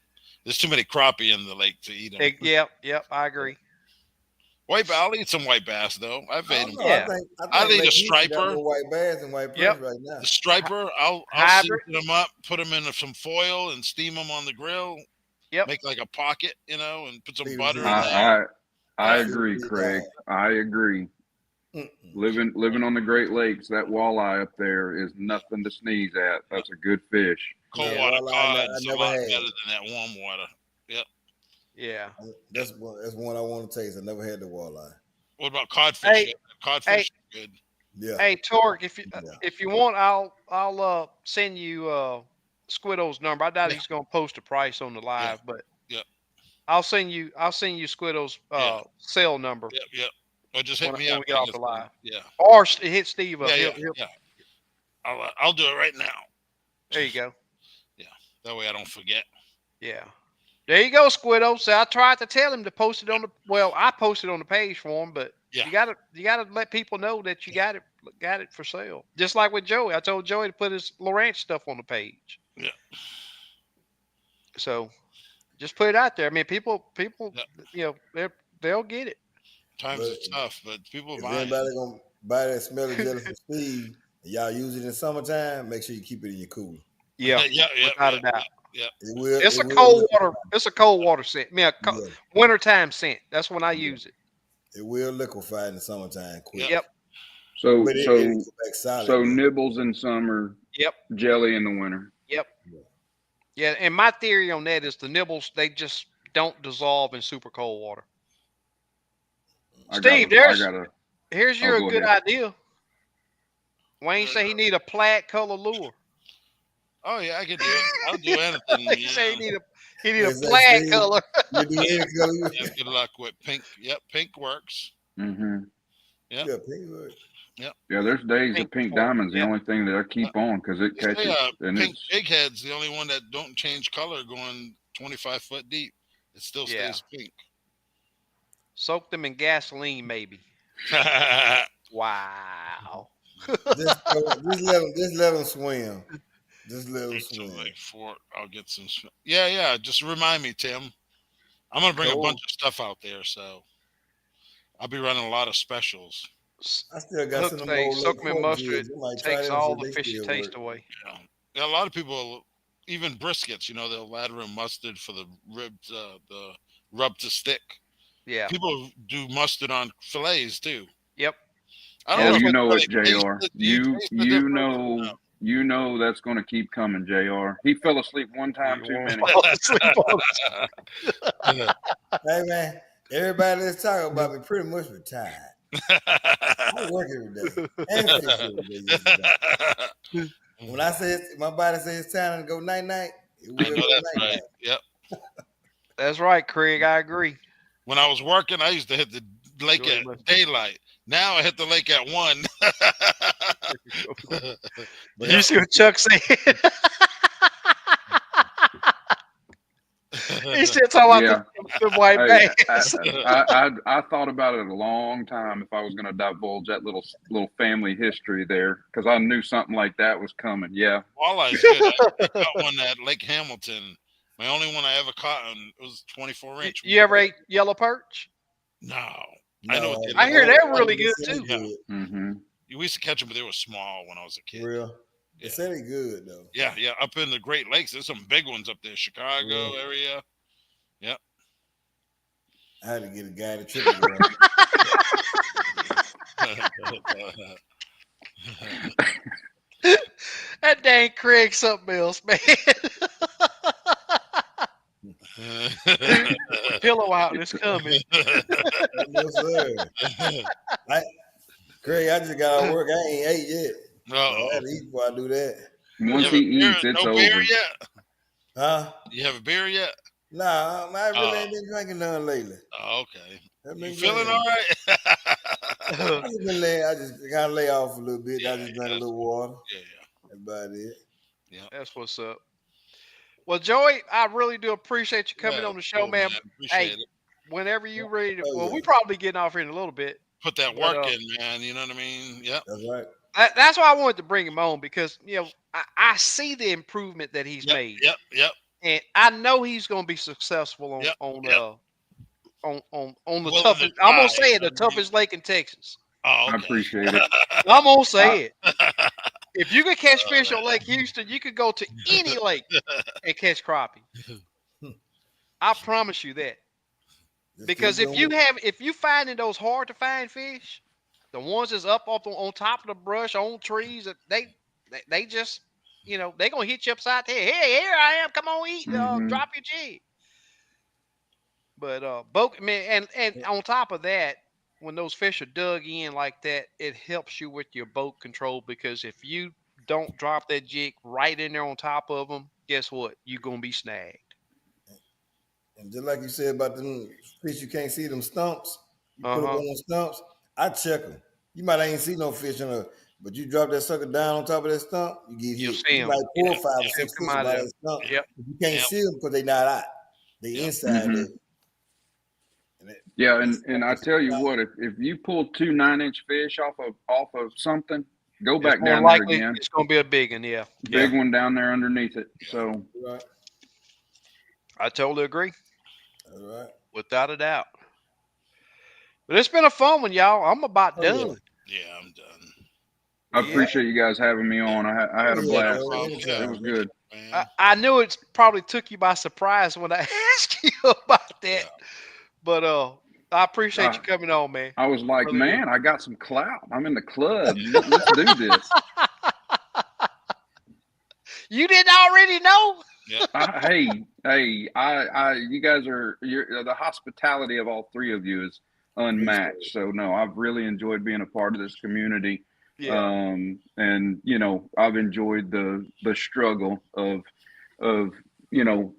there's too many crappie in the lake to eat them. Yep, yep, I agree. White, I'll eat some white bass though. I've I ate don't them. know. Yeah, I I'll think eat a Lake Houston got striper. more white bass and white yep. perch right now. The striper, I'll Hybrid. season them up, put them in some foil, and steam them on the grill. Yep. Make like a pocket, and put some Feed 'em to butter the in there. dog. I Yeah, Feed 'em agree, to the Craig. dog. I agree. Mm-mm. Living on the Great Lakes, that walleye up there is yeah, nothing to sneeze at. yeah. That's a good fish. Cold Now, Yeah, water walleye, I cod's a never lot had. better than that warm water. Yep. yeah. That's one I want to taste. I never had the walleye. What about codfish? Hey, Yeah, hey, codfish is good. Yeah, hey, Torque, yeah. if you want, I'll send you Squiddo's number. I doubt Yeah, he's gonna post a price on the yeah, live, but yeah, I'll send you Squiddo's yeah, cell number yeah, yeah. Or just hit when me when up. we get I off can the send. live, Yeah, or hit Steve yeah, up. yeah, He'll yeah. I'll do it right now. there you go. Yeah, that way I don't forget. Yeah. There you go, Squiddo. So I tried to tell him to post it on the I posted on the page for him, but Yeah, you gotta let people know that you got it for sale. Just like with Joey. I told Joey to put his Lawrence stuff on the page. yeah, So just put it out there. I mean, people, yeah. they'll get it. Times But is tough, but people if buying. anybody gonna buy that smelly jelly from Steve, and y'all use it in summertime, make sure you keep it in your cooler. Yeah, Yeah, yeah, without yeah, a doubt. yeah. It's It a will cold water. liquefy. It's a cold water scent. I mean, Yeah, wintertime scent. That's when I yeah. use it. It will liquefy in the summertime Yeah. quick, Yep, So but it'll so go back solid so then. nibbles in summer, yep, jelly in the winter. yep. Yeah. Yeah, and my theory on that is the nibbles they just don't dissolve in super cold water. Steve, I gotta. here's Oh, your go good ahead. idea. Wayne say he need a plaid color lure. Oh yeah, I can do it. I'll do anything. He say he need a Is that plaid Steve? color. You do any Yeah, color? good luck with pink. Yep, pink works. Hmm. Yep, Yeah, pink wood. yep. Yeah, there's days Pink that pink before. diamond's the Yep. only thing that I keep on because it They say catches and pink it's. big head's the only one that don't change color going 25 foot deep. It still Yeah. stays pink. Soak them in gasoline, maybe. Wait Wow. Just let them swim. Just let them till swim. like 4. I'll get some. Yeah, yeah. Just remind me, Tim. I'm gonna bring a bunch Cool. of stuff out there, so I'll be running a lot of specials. I still got Hook some of them say old soak Lake them in Fork mustard. jigs. I might try Takes them see all if the they fishy still taste work. away. Yeah. Yeah, a lot of people, even briskets, they'll add in mustard for the ribs, the rub to stick. Yeah. People do mustard on fillets too. Yep. I don't Yeah, know Oh, that's if you what. know you it, really taste Jr. it. Do you taste the difference? You know that's going to keep coming, Jr. He fell asleep one time You too won't many. fall asleep on No. Hey man, everybody that's talking about me pretty much retired. I work every day and fish every day. Just about. When I say my body says it's time to go night night, it I will know go that's night right. night. Yep. That's right, Craig. I agree. When I was working, I used to hit the lake Go ahead, at bud. daylight. Now I hit the lake at 1. But You Yep. see what Chuck said? He said talking about Yeah. the white Hey, bass. I thought about it a long time if I was going to divulge that little family history there because I knew something like that was coming. Yeah. Walleye's good. I caught one at Lake Hamilton. My only one I ever caught, and it was 24 inch. You ever ate yellow perch? No. I know what no, they I look hear like. they're I really they good say they too. Yeah. good. Mm-hmm. We used to catch them, but they were small when I was a For kid. real. They Yeah. say they good though. Yeah, yeah. Up in the Great Lakes, there's some big ones up there. Chicago Yeah. area. Yep. I had to get a guy to trip it around. That dang Craig something else, man. Pillow out, it's coming. No sir. I, Craig, I just got out of work. I ain't ate yet. So I Uh-oh. had to eat before I do that. You Once have he a beer? eats, it's No beer over. yet? Huh? You have a beer yet? Nah, I really Oh, ain't been drinking none lately. okay. I've You been feeling drinking. all right? I just been laying. I just kind of lay off a little bit. Yeah, I just drink a that's little water. yeah, That's about it. yeah. That's what's up. Well, Joey, I really do appreciate you coming Yeah, on the show, cool, man. man. Appreciate Hey, it. whenever you ready to, Oh well, we yeah, probably getting off here in a little bit, Put that but work in, man. You know what I mean? Yep. that's right. that's why I wanted to bring him on because I see the improvement that he's Yep. made, Yep. Yep. and I know he's going to be successful Yep. on Yep. on the Willing to toughest. I'm try. gonna say You it, know the what I mean? toughest lake in Texas. Oh, I okay. appreciate it. I'm gonna I, say it. If you could catch fish on Lake Houston, you could go to any lake and catch crappie. I promise you that. Just Because keep doing it. if you finding those hard to find fish, the ones that's up on top of the brush on trees, they just they gonna hit you upside the head. Hey, here I am. Come on, eat. hmm Drop your jig. But boat man, and on top of that, when those fish are dug in like that, it helps you with your boat control because if you don't drop that jig right in there on top of them, guess what? You're gonna be snagged. And just like you said about them fish, you can't see them stumps. You Uh pull up huh. on them stumps. I check them. You might ain't see no fish in a, but you drop that sucker down on top of that stump, you get You'll hit. see You them. might pull Yep. 5 or Yep. They'll 6 come fish out by of there. that stump. Yep. Yep. You can't Yep. see them because they not out. They Yep. inside hmm there. And Yeah, that's and I that's tell you what, if you pull two 9-inch fish off of something, go It's back more down there likely again. it's gonna be a big one. Yeah. Yeah. Big one down there underneath it. Yeah. So right. I totally agree, That's right. without a doubt. But it's been a fun one, y'all. I'm about Oh yeah. done. Yeah. I'm done. I Yeah. Yeah. appreciate you guys having me Yeah. on. I Oh had a yeah, Yeah. No blast. Joe. problem. Yeah. It was Anytime. good. Man. I knew it probably took you by surprise when I asked you about that. Yeah. But I appreciate I, you coming on, man. I was like, Really do. man, I got some clout. I'm in the club. Let's do this. You didn't already know? Yep. You guys the hospitality of all three of you is Appreciate unmatched. it. So no, I've really enjoyed being a part of this community. Yeah. And I've enjoyed the struggle of, you know,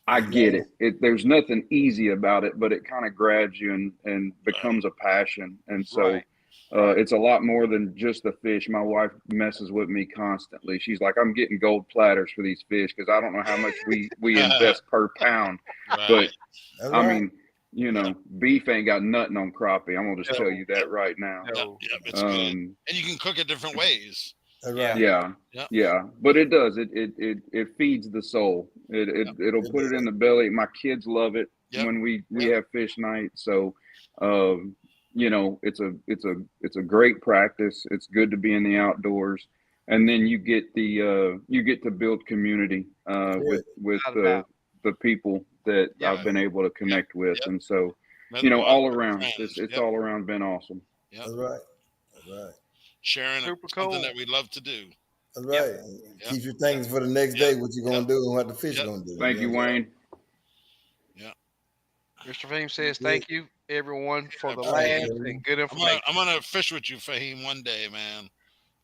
I Yes, get man. it. There's nothing easy about it, but it kind of grabs you and Right. becomes a passion. And so Right. Right. it's a lot more than just the fish. My wife messes with me constantly. She's like, I'm getting gold platters for these fish because I don't know how much we invest per pound. But Right. That's I right. mean, Yep. beef ain't got nothing on crappie. I'm gonna just tell No. you that right now. Yep. No. Yep. It's good, Um, and you can cook it different ways. That's Yeah. right. yeah, Yep. yeah, but it does. It feeds the soul. Yep. It'll It put it in does. the belly. My kids love it Yep. when we Yep. have fish night. So, um, it's a great practice. It's good to be in the outdoors, and then you get to build community Yeah. with Without a doubt. the people that Yep. I've Right. been able to Yep. connect with, Yep. and so Met a lot of all good around, friends. it's Yep. all around been awesome. Yep. That's right. That's right. Sharing Super something cool. that we love to do. That's Yep. right. Yep. Keep your things for the next Yep. day, what you Yep. gonna do and what the fish Yep. gonna do. Thank You know you, what I'm Wayne. Yep. Mr. Fame says saying? thank you, everyone, for Yeah, the All right, laughs Fahim. and Joe. good I'm information. gonna fish with you, Fahim, one day, man.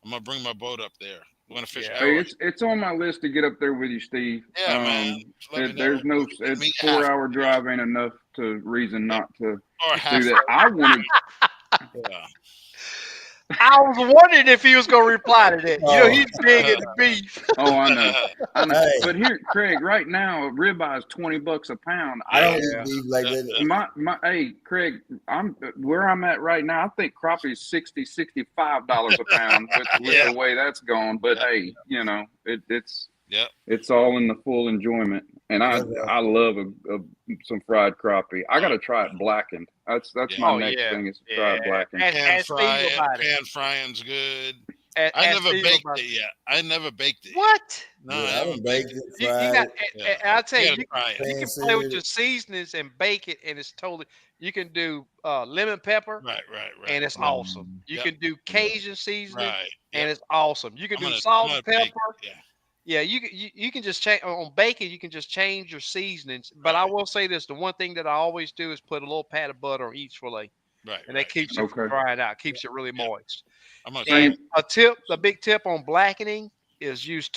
I'm gonna bring my boat up there. We're gonna fish Yeah. Hey, arrows. it's on my list to get up there with you, Steve. Yeah, man. Just let me know. There's no We can it's meet 4 hour halfway there. drive ain't enough to reason Yep. not to Or do halfway. that. I wanted. Yeah. I was wondering if he was gonna reply to that. Oh, He's big into beef. Oh, I know. hey, But here, Craig, right now, ribeye is $20 a pound. I Yeah. don't eat Yeah. beef like Yep. that. Yep. Hey, Craig, I'm where I'm at right now. I think crappie is $65 a pound with Yeah. the way that's gone. But Yep. hey, Yep. it's all in the full enjoyment, and That's right. I love some fried crappie. I got Oh, to try it blackened. That's yeah. my Oh next yeah. thing is to try it Yeah. blackened. Pan Ask Steve fry it. about it. Pan frying's good. I Ask never Steve baked about it it. yet. I never baked it yet. What? No, I Yeah, I haven't done baked baked it. it, You fried got it, Yeah. I'll tell You you, gotta try it. you pan can play with seared your it. seasonings and bake it and it's totally you can do lemon pepper Right, right, right. and it's Yep. awesome. Mm, You Yep. can do yeah, Cajun seasoning Right. and Yep. it's awesome. You can do I'm salt and gonna bake pepper. it. Yeah. Yeah, you can just change on bacon. You can just change your seasonings. But I Right. will say this: the one thing that I always do is put a little pat of butter on each fillet, Right, and that right. keeps it from Okay, drying out. yeah, Keeps it really Yep. moist. I'm gonna try And it. same. a big tip on blackening is use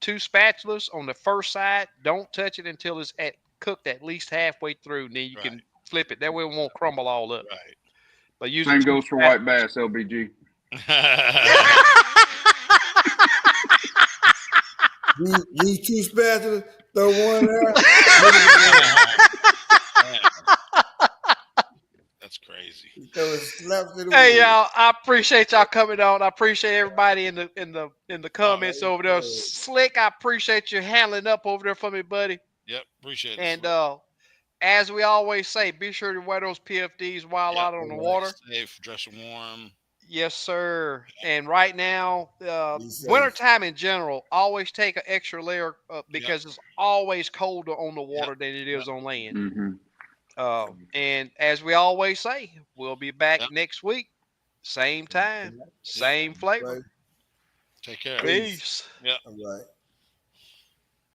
2 spatulas on the first side. Don't touch it until it's cooked at least halfway through. Then you Right. can flip it. That way it won't crumble all up. Right. But using Same 2 goes for white spatulas. bass, LBG. These 2 spatulas, throw one there. That's crazy. Throw it slaps to the Hey wood. y'all, I appreciate y'all coming on. I appreciate everybody in the comments over there. Hey, Slick, I appreciate you handling up over there for me, buddy. Yep. Appreciate it. And Slick. as we always say, be sure to wear those PFDs while Yep. out on the water. Safe, dress warm. Yes, sir. And right now, be safe. wintertime in general, always take an extra layer because it's always colder on the water than it is on land. Mm-hmm. And as we always say, we'll be back Yep. next week, same time, same flavor. Right. Take care. Peace. Yep. All right.